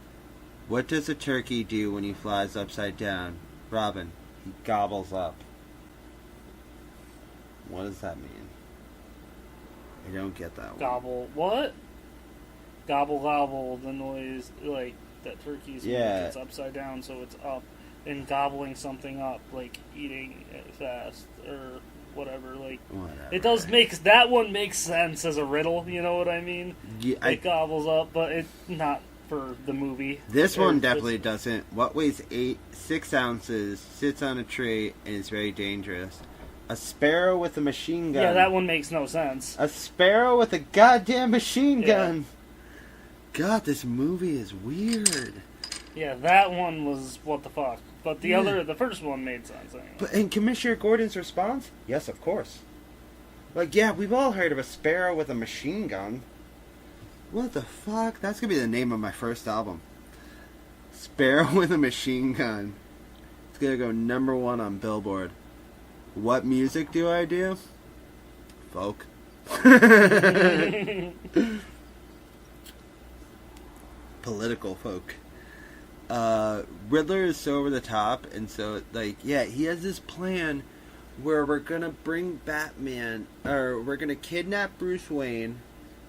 "What does a turkey do when he flies upside down?" Robin, he gobbles up. What does that mean? I don't get that one. Gobble. What? Gobble, gobble, the noise, like... that turkey's it's upside down, so it's up, and gobbling something up, like eating it fast or whatever. Like it does that one makes sense as a riddle. You know what I mean? Yeah, it gobbles up, but it's not for the movie. This one definitely doesn't. What weighs 6 ounces, sits on a tree, and is very dangerous? A sparrow with a machine gun. Yeah, that one makes no sense. A sparrow with a goddamn machine gun. God, this movie is weird. Yeah, that one was what the fuck. But the first one made sense anyway. But and Commissioner Gordon's response? Yes, of course. Like, yeah, we've all heard of a sparrow with a machine gun. What the fuck? That's gonna be the name of my first album. Sparrow with a machine gun. It's gonna go #1 on Billboard. What music do I do? Folk. Political folk. Riddler is so over the top, and so, like, yeah, he has this plan where we're gonna bring Batman, or we're gonna kidnap Bruce Wayne,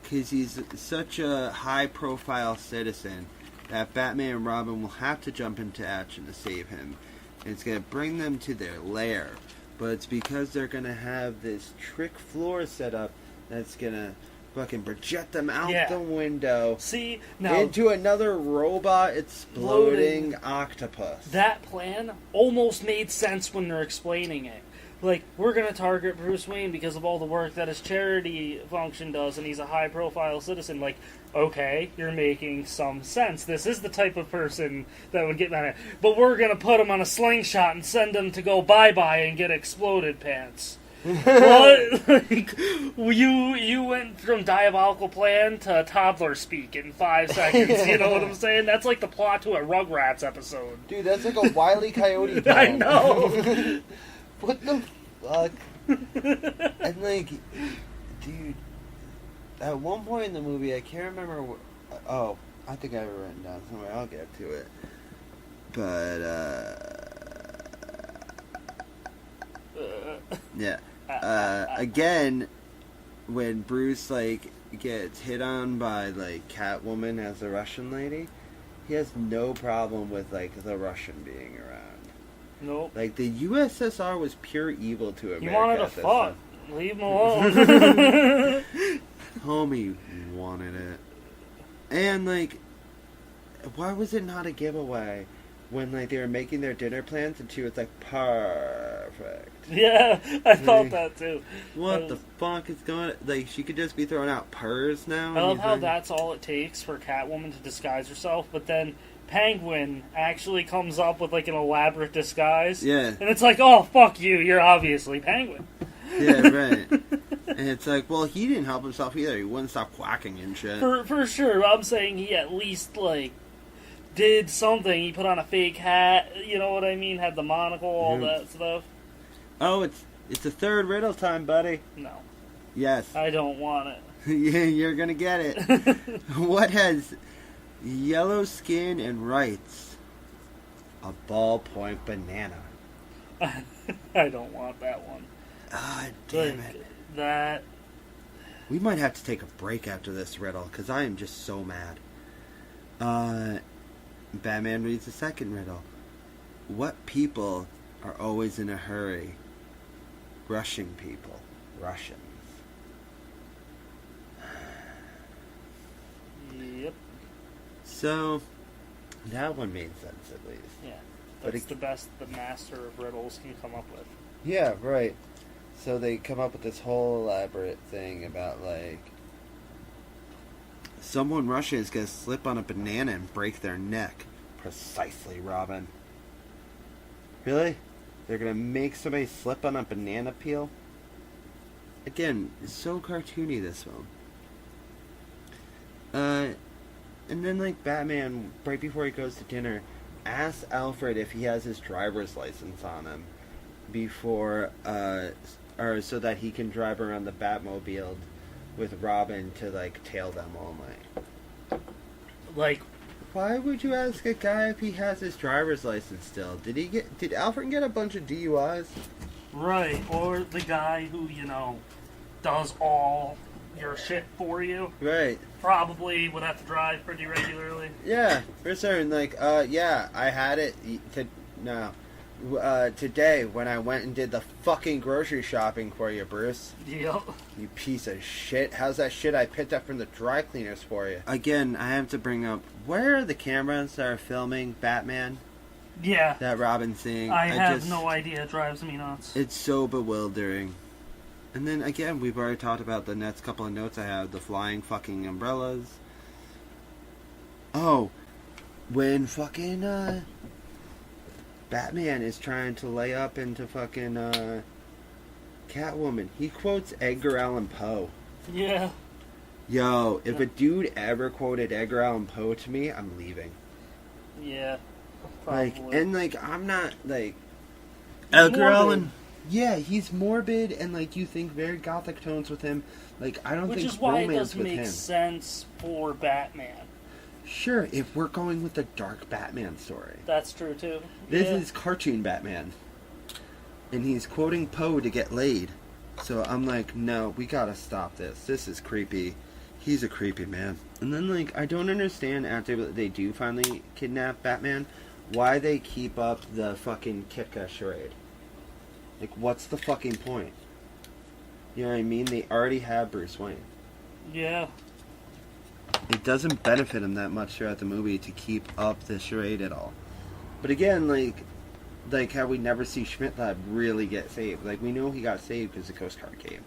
because he's such a high-profile citizen that Batman and Robin will have to jump into action to save him. And it's gonna bring them to their lair, but it's because they're gonna have this trick floor set up that's gonna fucking project them out the window. See, now, into another robot exploding octopus. That plan almost made sense when they're explaining it. Like, we're going to target Bruce Wayne because of all the work that his charity function does, and he's a high-profile citizen. Like, okay, you're making some sense. This is the type of person that would get mad at. But we're going to put him on a slingshot and send him to go bye-bye and get exploded pants. What? Like, you went from diabolical plan to toddler speak in 5 seconds. You know what I'm saying? That's like the plot to a Rugrats episode. Dude, that's like a Wile E. Coyote plan. I know. What the fuck? And like, dude, at one point in the movie, I can't remember. I think I have it written down somewhere. I'll get to it. But yeah. Again, when Bruce like gets hit on by like Catwoman as a Russian lady, he has no problem with like the Russian being around. Nope. Like the USSR was pure evil to America. He wanted to fuck. Leave him alone. Homie wanted it. And like, why was it not a giveaway when like they were making their dinner plans and she was like, perfect. Yeah, I thought that too. What the fuck is going on? Like, she could just be throwing out purrs now? I love how that's all it takes for Catwoman to disguise herself, but then Penguin actually comes up with like an elaborate disguise. Yeah. And it's like, oh, fuck you, you're obviously Penguin. Yeah, right. And it's like, well, he didn't help himself either. He wouldn't stop quacking and shit. For sure, I'm saying he at least, like, did something. He put on a fake hat, you know what I mean? Had the monocle, all that stuff. Oh, it's a third riddle time, buddy. No. Yes. I don't want it. Yeah, you're gonna get it. What has yellow skin and writes a ballpoint banana? I don't want that one. Ah, damn like, it. That... We might have to take a break after this riddle, because I am just so mad. Batman reads the second riddle. What people are always in a hurry? Rushing people. Russians. Yep. So, that one made sense at least. Yeah. That's the best the master of riddles can come up with. Yeah, right. So they come up with this whole elaborate thing about, like, someone in Russia is going to slip on a banana and break their neck. Precisely, Robin. Really? They're going to make somebody slip on a banana peel? Again, it's so cartoony, this film. And then, like, Batman, right before he goes to dinner, asks Alfred if he has his driver's license on him before, or so that he can drive around the Batmobile with Robin to, like, tail them all night. Like, why would you ask a guy if he has his driver's license still? Did Alfred get a bunch of DUIs? Right, or the guy who, does all your shit for you. Right. Probably would have to drive pretty regularly. Yeah, for certain. Like, yeah, I had it today when I went and did the fucking grocery shopping for you, Bruce. Yep. You piece of shit. How's that shit I picked up from the dry cleaners for you? Again, I have to bring up, where are the cameras that are filming Batman? Yeah. That Robin's seeing. I have no idea. It drives me nuts. It's so bewildering. And then, again, we've already talked about the next couple of notes I have. The flying fucking umbrellas. Oh, when fucking, Batman is trying to lay up into fucking, Catwoman, he quotes Edgar Allan Poe. Yeah. Yo, if a dude ever quoted Edgar Allan Poe to me, I'm leaving. Yeah. Probably. Like, and, like, I'm not, like... Edgar Allan... Yeah, he's morbid, and, like, you think very gothic tones with him. Like, I don't think romance with him. Which is why it doesn't make sense for Batman. Sure, if we're going with the dark Batman story. That's true, too. This is cartoon Batman. And he's quoting Poe to get laid. So I'm like, no, we gotta stop this. This is creepy. He's a creepy man. And then, like, I don't understand after they do finally kidnap Batman, why they keep up the fucking Kitka charade. Like, what's the fucking point? You know what I mean? They already have Bruce Wayne. Yeah. It doesn't benefit him that much throughout the movie to keep up the charade at all. But again, like how we never see Schmidt-Lab really get saved. Like, we know he got saved because the Coast Guard came.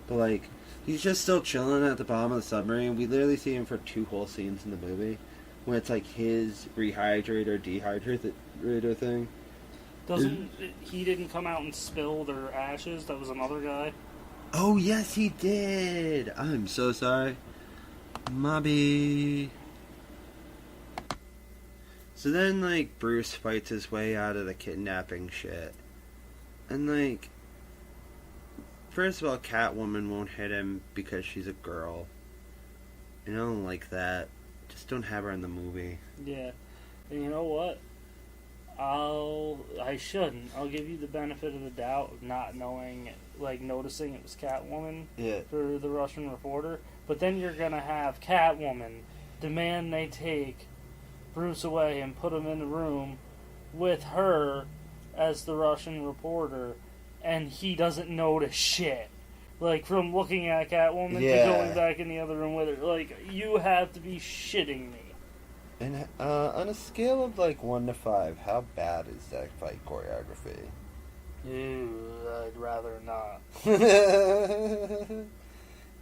But, like, he's just still chilling at the bottom of the submarine. We literally see him for 2 whole scenes in the movie. When it's like his rehydrator, dehydrator thing. He didn't come out and spill their ashes? That was another guy? Oh, yes, he did! I'm so sorry. Mobby. So then, like, Bruce fights his way out of the kidnapping shit. And, like, first of all, Catwoman won't hit him because she's a girl. And I don't like that. Just don't have her in the movie. Yeah. And you know what? I shouldn't. I'll give you the benefit of the doubt of not knowing, like, noticing it was Catwoman for the Russian reporter. But then you're going to have Catwoman demand they take Bruce away and put him in the room with her as the Russian reporter, and he doesn't notice shit. Like, from looking at Catwoman to going back in the other room with her. Like, you have to be shitting me. And on a scale of, like, 1 to 5, how bad is that fight choreography? Ew, I'd rather not.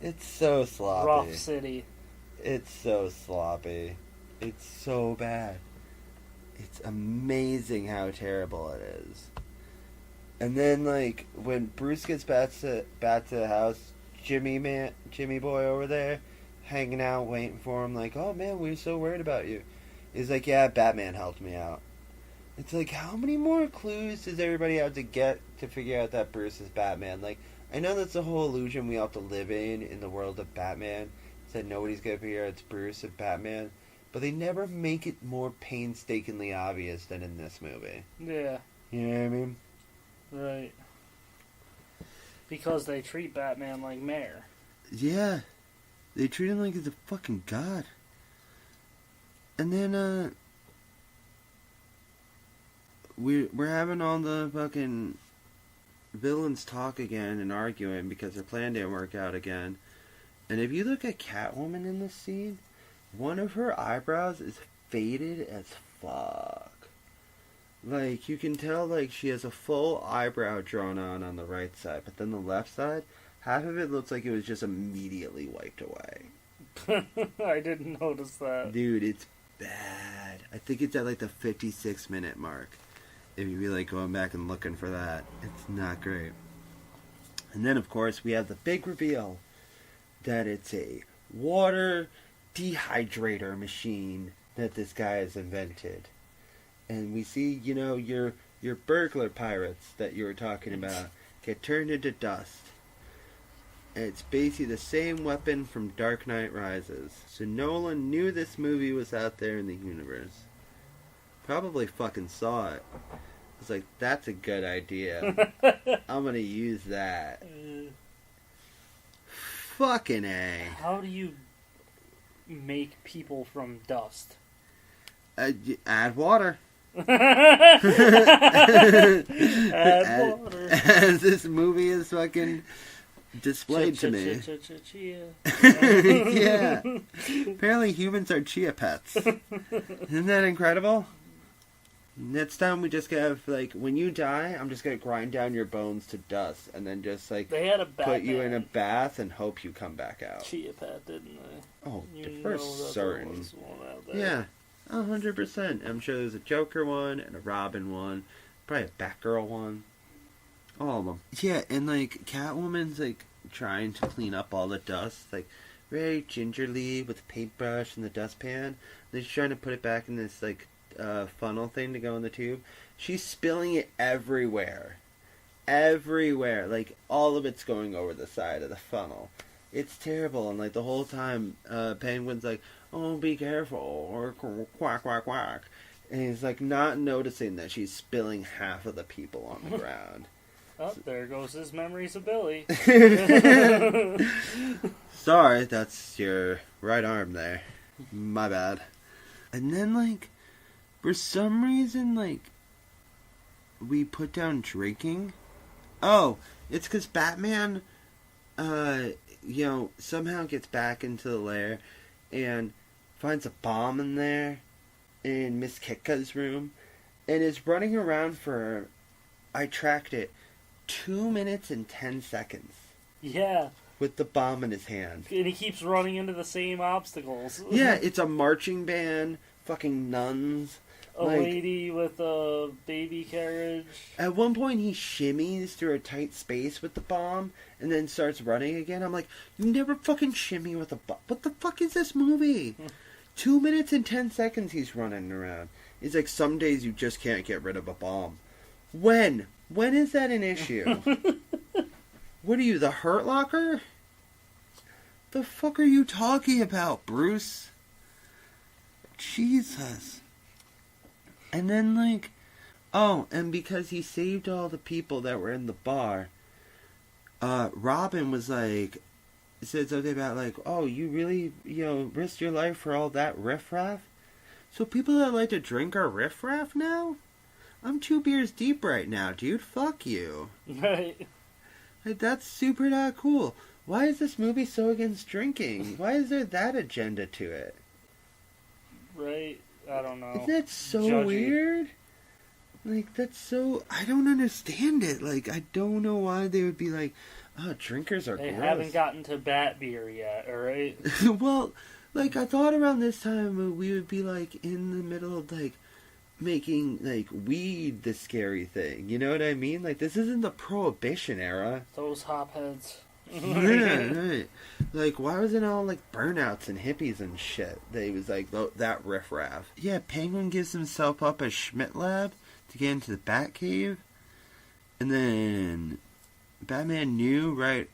It's so sloppy. Rough City. It's so sloppy. It's so bad. It's amazing how terrible it is. And then, like, when Bruce gets back to the house, Jimmy boy over there, hanging out, waiting for him, like, oh man, we were so worried about you. He's like, yeah, Batman helped me out. It's like, how many more clues does everybody have to get to figure out that Bruce is Batman? Like, I know that's the whole illusion we have to live in the world of Batman. It's that nobody's gonna figure out it's Bruce and Batman. But they never make it more painstakingly obvious than in this movie. Yeah. You know what I mean? Right. Because they treat Batman like mayor. Yeah. They treat him like he's a fucking god. And then, we're having all the fucking villains talk again and arguing because their plan didn't work out again. And if you look at Catwoman in this scene, one of her eyebrows is faded as fuck. Like, you can tell, like, she has a full eyebrow drawn on the right side, but then the left side, half of it looks like it was just immediately wiped away. I didn't notice that. Dude, it's bad. I think it's at, like, the 56-minute mark. If you really going back and looking for that, it's not great. And then, of course, we have the big reveal that it's a water dehydrator machine that this guy has invented. And we see, you know, your burglar pirates that you were talking about get turned into dust. And it's basically the same weapon from Dark Knight Rises. So Nolan knew this movie was out there in the universe. Probably fucking saw it. Was like, that's a good idea. I'm gonna use that. Fucking A. How do you make people from dust? Add water. Add water. As this movie is fucking displayed to me. Yeah. Apparently humans are chia pets. Isn't that incredible? Next time we just have, like, when you die, I'm just gonna grind down your bones to dust and then just, like, they had a put you in a bath and hope you come back out. Chia pet, didn't they? Oh, You for know that certain. there was one out there. Yeah, 100%. I'm sure there's a Joker one and a Robin one, probably a Batgirl one. All of them. Yeah, and, like, Catwoman's, like, trying to clean up all the dust, like, very gingerly with a paintbrush and the dustpan. They're just trying to put it back in this, like, funnel thing to go in the tube. She's spilling it everywhere. Everywhere. Like, all of it's going over the side of the funnel. It's terrible. And, like, the whole time, Penguin's like, oh, be careful, or quack, quack, quack. And he's, like, not noticing that she's spilling half of the people on the ground. Oh, there goes his memories of Billy. Sorry, that's your right arm there. My bad. And then, like, for some reason, like, we put down drinking. Oh, it's because Batman, somehow gets back into the lair and finds a bomb in there in Miss Kitka's room and is running around for, I tracked it, 2 minutes and 10 seconds. Yeah. With the bomb in his hand. And he keeps running into the same obstacles. Yeah, it's a marching band, fucking nuns. A lady with a baby carriage. At one point, he shimmies through a tight space with the bomb and then starts running again. I'm like, you never fucking shimmy with a bomb. What the fuck is this movie? 2 minutes and 10 seconds he's running around. It's like, some days you just can't get rid of a bomb. When? When is that an issue? What are you, the Hurt Locker? The fuck are you talking about, Bruce? Jesus. And then, like, oh, and because he saved all the people that were in the bar, Robin was like, said something about, like, oh, you really, risked your life for all that riffraff? So people that like to drink are riffraff now? I'm 2 beers deep right now, dude. Fuck you. Right. Like, that's super not cool. Why is this movie so against drinking? Why is there that agenda to it? Right. I don't know. Isn't that so Judgy. weird? Like, that's so... I don't understand it. Like, I don't know why they would be like, oh, drinkers are They gross. haven't gotten to bat beer yet, alright? Well, like, I thought around this time we would be, like, in the middle of, like, making, like, weed the scary thing. You know what I mean? Like, this isn't the Prohibition era. Those hopheads. Yeah, right. Like, why was it all, like, burnouts and hippies and shit? They was, like, that riffraff. Yeah, Penguin gives himself up as Schmidt Lab to get into the Batcave. And then Batman knew right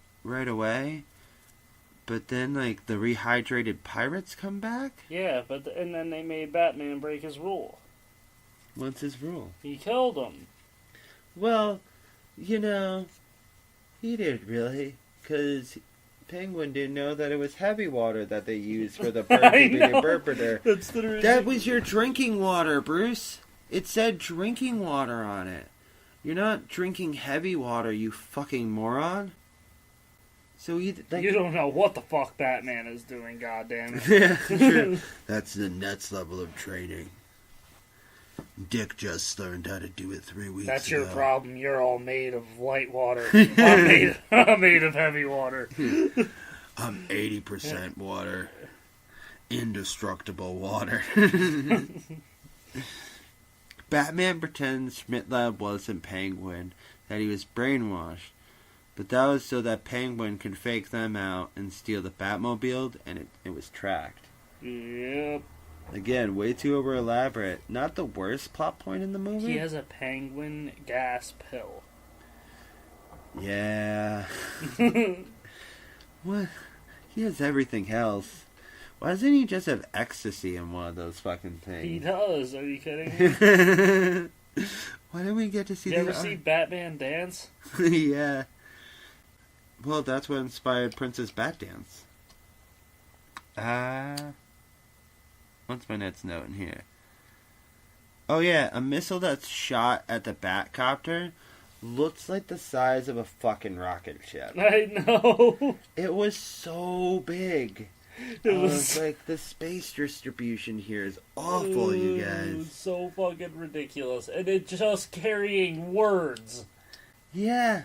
away. But then, like, the rehydrated pirates come back? Yeah, and then they made Batman break his rule. What's his rule? He killed him. Well, he did, really. Because Penguin didn't know that it was heavy water that they used for the burper. That was your drinking water, Bruce. It said drinking water on it. You're not drinking heavy water, you fucking moron. So you don't know what the fuck Batman is doing, goddammit. Yeah, sure. That's the next level of training. Dick just learned how to do it 3 weeks ago. That's your problem. You're all made of light water. I'm made of heavy water. I'm 80% water. Indestructible water. Batman pretends Schmidt-Lab wasn't Penguin, that he was brainwashed. But that was so that Penguin could fake them out and steal the Batmobile, and it was tracked. Yep. Again, way too over elaborate. Not the worst plot point in the movie. He has a penguin gas pill. Yeah. What? He has everything else. Why doesn't he just have ecstasy in one of those fucking things? He does. Are you kidding me? Why didn't we get to see You ever see Batman dance? Yeah. Well, that's what inspired Princess Bat Dance. What's my next note in here? Oh yeah, a missile that's shot at the batcopter looks like the size of a fucking rocket ship. I know. It was so big. It was like, the space distribution here is awful, you guys. So fucking ridiculous. And it's just carrying words. Yeah.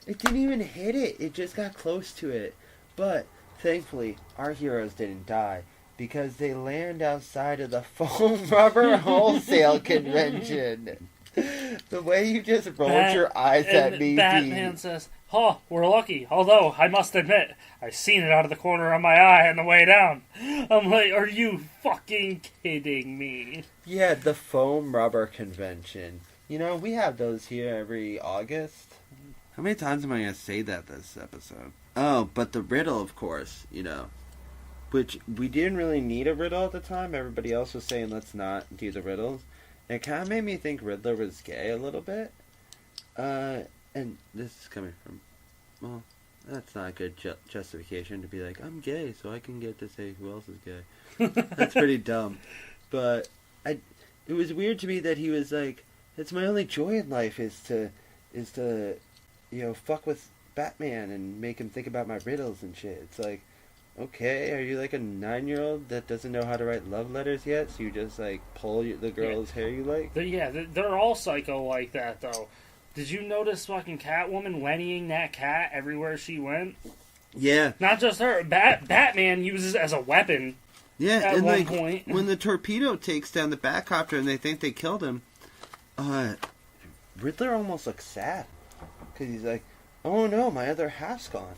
It didn't even hit it. It just got close to it. But, thankfully, our heroes didn't die. Because they land outside of the foam rubber wholesale convention. The way you just rolled your eyes at me. Batman says, "Oh, we're lucky. Although, I must admit, I seen it out of the corner of my eye on the way down." I'm like, are you fucking kidding me? Yeah, the foam rubber convention. You know, we have those here every August. How many times am I going to say that this episode? Oh, but the riddle, of course, which we didn't really need a riddle at the time. Everybody else was saying let's not do the riddles. And it kind of made me think Riddler was gay a little bit. And this is coming from, well, that's not a good justification to be like, I'm gay, so I can get to say who else is gay. That's pretty dumb. But it was weird to me that he was like, it's my only joy in life is to fuck with Batman and make him think about my riddles and shit. It's like, okay, are you like a 9-year-old that doesn't know how to write love letters yet? So you just like pull the girl's hair you like? They're all psycho like that though. Did you notice fucking Catwoman whinnying that cat everywhere she went? Yeah. Not just her. Batman uses it as a weapon. Yeah, at and one point. When the torpedo takes down the batcopter and they think they killed him, Riddler almost looks sad. Because he's like, oh no, my other half's gone.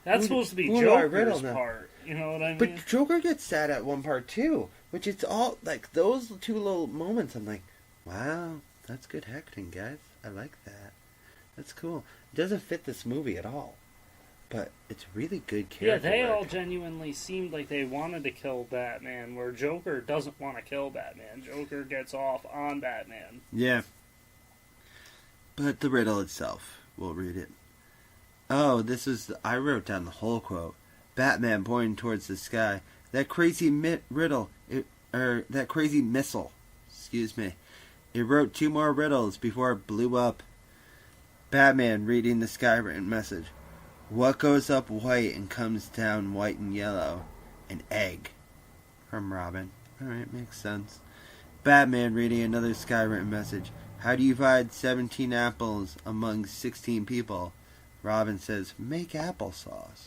That's supposed to be Joker's part. You know what I mean? But Joker gets sad at one part too. Which it's all, like, those two little moments, I'm like, wow, that's good acting, guys. I like that. That's cool. It doesn't fit this movie at all. But it's really good character they work. all genuinely seemed like they wanted to kill Batman, where Joker doesn't want to kill Batman. Joker gets off on Batman. Yeah. But the riddle itself, we'll read it. Oh, I wrote down the whole quote. Batman pointing towards the sky. That crazy that crazy missile. Excuse me. It wrote 2 more riddles before it blew up. Batman reading the skywritten message. What goes up white and comes down white and yellow? An egg. From Robin. Alright, makes sense. Batman reading another skywritten message. How do you divide 17 apples among 16 people? Robin says, make applesauce.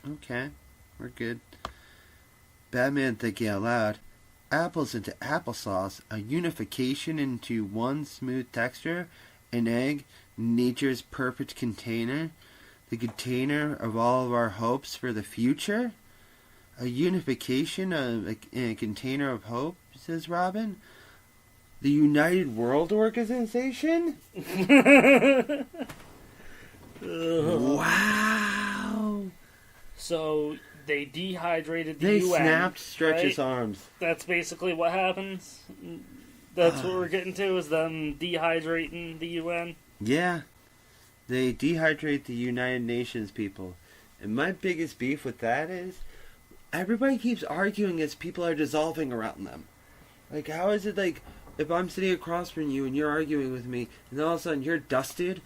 Okay, we're good. Batman thinking out loud. Apples into applesauce, a unification into one smooth texture, an egg, nature's perfect container, the container of all of our hopes for the future? A unification in a container of hope, says Robin. The United World Organization? Wow. So they dehydrated the They UN. snapped Stretch's right? arms. That's basically what happens. That's what we're getting to, is them dehydrating the UN. Yeah. They dehydrate the United Nations people. And my biggest beef with that is everybody keeps arguing as people are dissolving around them. Like, how is it like if I'm sitting across from you and you're arguing with me and all of a sudden you're dusted,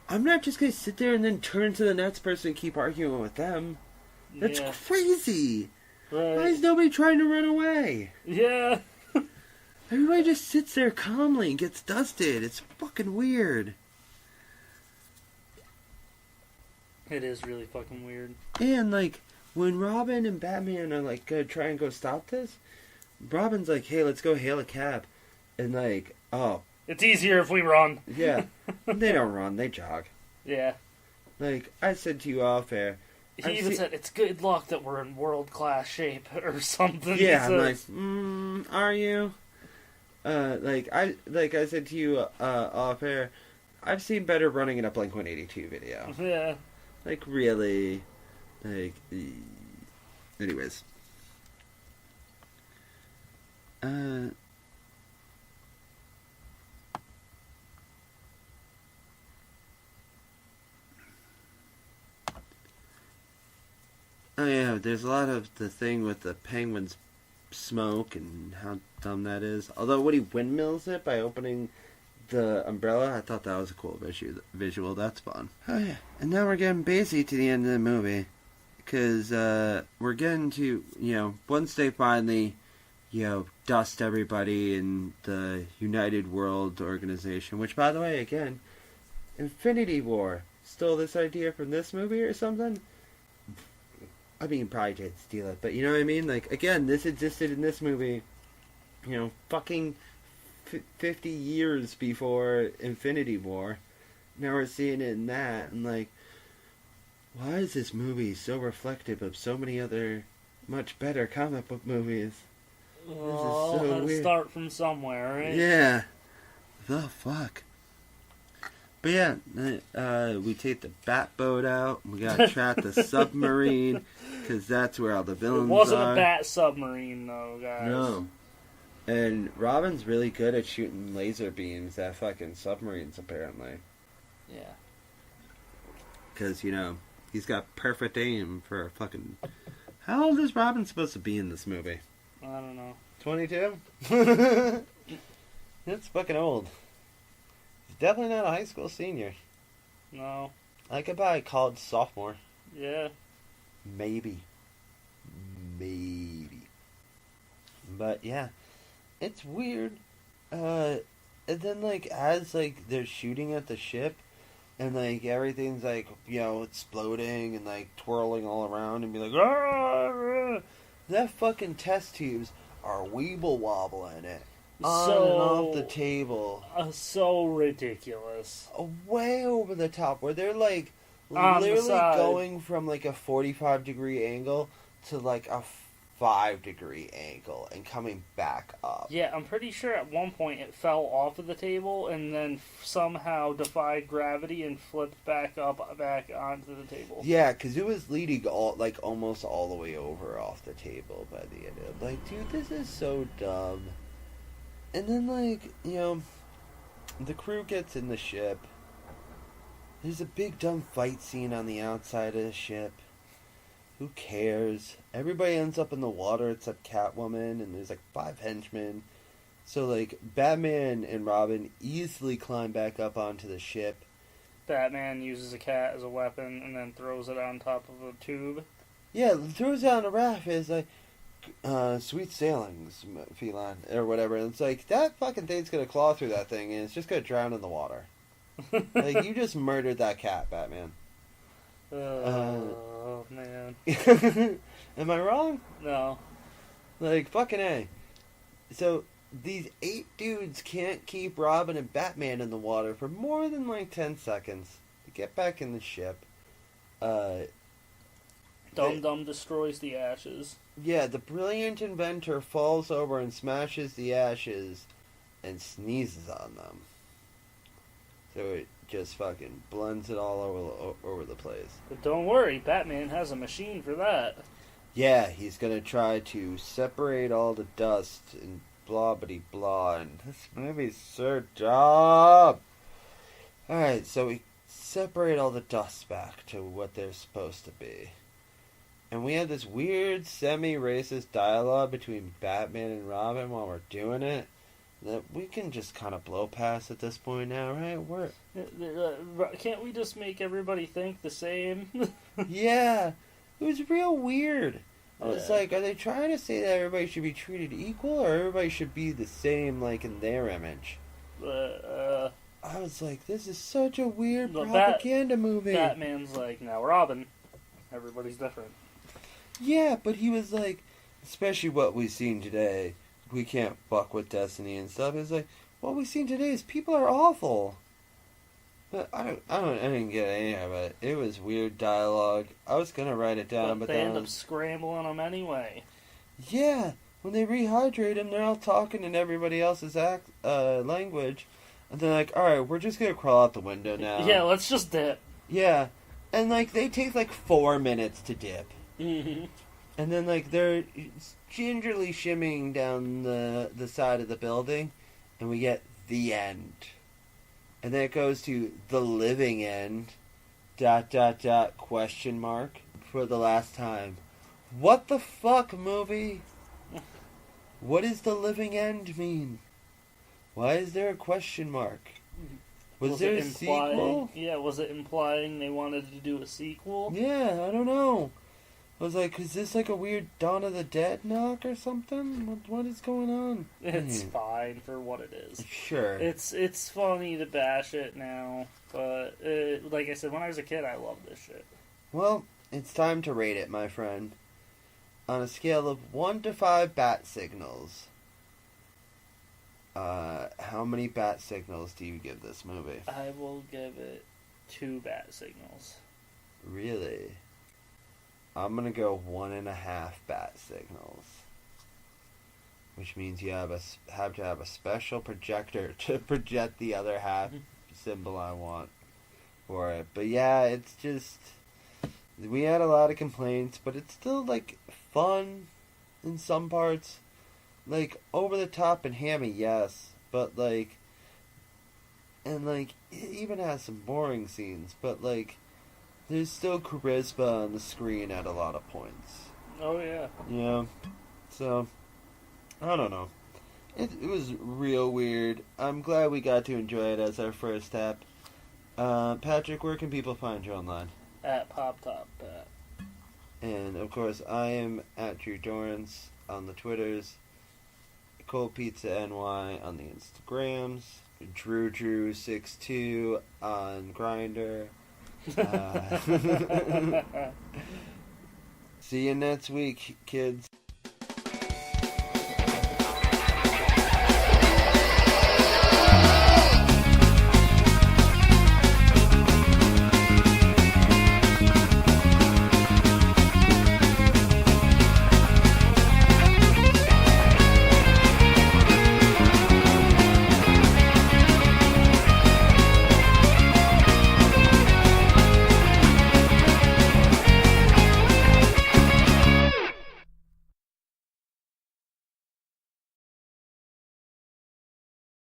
I'm not just going to sit there and then turn to the next person and keep arguing with them. That's crazy. Right. Why is nobody trying to run away? Yeah. Everybody just sits there calmly and gets dusted. It's fucking weird. It is really fucking weird. And, like, when Robin and Batman are, like, going to try and go stop this, Robin's like, hey, let's go hail a cab. And, like, oh. It's easier if we run. Yeah. They don't run, they jog. Yeah. Like, I said to you off air. He even said, it's good luck that we're in world-class shape, or something. Yeah, I'm like, are you? Like I said to you off air, I've seen better running in a Blink-182 video. Yeah. Like, really? Like, anyways. Oh yeah, there's a lot of the thing with the penguins smoke and how dumb that is. Although when he windmills it by opening the umbrella, I thought that was a cool visual. That's fun. Oh yeah, and now we're getting basically to the end of the movie. Because we're getting to, once they finally, dust everybody in the United World Organization. Which, by the way, again, Infinity War. Stole this idea from this movie or something? I mean, probably did steal it, but you know what I mean? Like, again, this existed in this movie, fucking 50 years before Infinity War. Now we're seeing it in that, and like, why is this movie so reflective of so many other much better comic book movies? Well, this is so had to weird. start from somewhere, right? Yeah. The fuck? But yeah, we take the bat boat out. We gotta trap the submarine because that's where all the villains are. It wasn't a bat submarine, though, guys. No. And Robin's really good at shooting laser beams at fucking submarines, apparently. Yeah. Because, he's got perfect aim for a fucking... How old is Robin supposed to be in this movie? I don't know. 22? That's fucking old. He's definitely not a high school senior. No. I could buy a college sophomore. Yeah. Maybe. But, yeah. It's weird. And then, as, they're shooting at the ship, and, everything's, exploding and, twirling all around, and be like, "Arr!" That fucking test tubes are weeble-wobbling it. On and off the table. So ridiculous. Way over the top, where they're, literally going from, a 45-degree angle to, a 5-degree angle and coming back up. Yeah, I'm pretty sure at one point it fell off of the table and then somehow defied gravity and flipped back onto the table. Yeah, because it was leading almost all the way over off the table by the end of it. Dude, this is so dumb. And then, the crew gets in the ship. There's a big dumb fight scene on the outside of the ship. Who cares? Everybody ends up in the water except Catwoman, and there's 5 henchmen. So, Batman and Robin easily climb back up onto the ship. Batman uses a cat as a weapon and then throws it on top of a tube. Yeah, throws it on a raft. It's sweet sailings, feline, or whatever. And it's that fucking thing's gonna claw through that thing, and it's just gonna drown in the water. You just murdered that cat, Batman. Oh, man. Am I wrong? No. Fucking A. So, these 8 dudes can't keep Robin and Batman in the water for more than 10 seconds to get back in the ship. Dum-Dum destroys the ashes. Yeah, the brilliant inventor falls over and smashes the ashes and sneezes on them. So it just fucking blends it all over the place. But don't worry, Batman has a machine for that. Yeah, he's gonna try to separate all the dust and blah-bitty blah, and this movie's so dumb. Alright, so we separate all the dust back to what they're supposed to be. And we have this weird semi-racist dialogue between Batman and Robin while we're doing it. That we can just kind of blow past at this point now, right? Can't we just make everybody think the same? Yeah, it was real weird. I was are they trying to say that everybody should be treated equal, or everybody should be the same, in their image? I was this is such a weird propaganda movie. Batman's now Robin, everybody's different. Yeah, but he was especially what we've seen today. We can't fuck with destiny and stuff. It's what we've seen today is people are awful. But I didn't get any of it. It was weird dialogue. I was gonna write it down, but they then end up scrambling them anyway. Yeah, when they rehydrate them, they're all talking in everybody else's language, and they're all right, we're just gonna crawl out the window now. Yeah, let's just dip. Yeah, and they take 4 minutes to dip. Mm-hmm. And then, they're gingerly shimmying down the side of the building, and we get the end. And then it goes to the living end, ... question mark, for the last time. What the fuck, movie? What does the living end mean? Why is there a question mark? Was there a sequel? Yeah, was it implying they wanted to do a sequel? Yeah, I don't know. I was is this a weird Dawn of the Dead knock or something? What is going on? It's fine for what it is. Sure. It's funny to bash it now, but like I said, when I was a kid, I loved this shit. Well, it's time to rate it, my friend. On a scale of 1 to 5 bat signals, how many bat signals do you give this movie? I will give it 2 bat signals. Really? I'm gonna go 1.5 bat signals, which means you have to have a special projector to project the other half symbol I want for it. But yeah, it's just, we had a lot of complaints, but it's still, like, fun in some parts. Like, over the top and hammy, yes, but, like, and, like, it even has some boring scenes, but, like, there's still charisma on the screen at a lot of points. Oh, yeah. Yeah. So, I don't know. It was real weird. I'm glad we got to enjoy it as our first step. Patrick, where can people find you online? At Pop Top Pat. And, of course, I am at Drew Dorrance on the Twitters, Cold Pizza NY on the Instagrams, Drew62 on Grindr. See you next week, kids.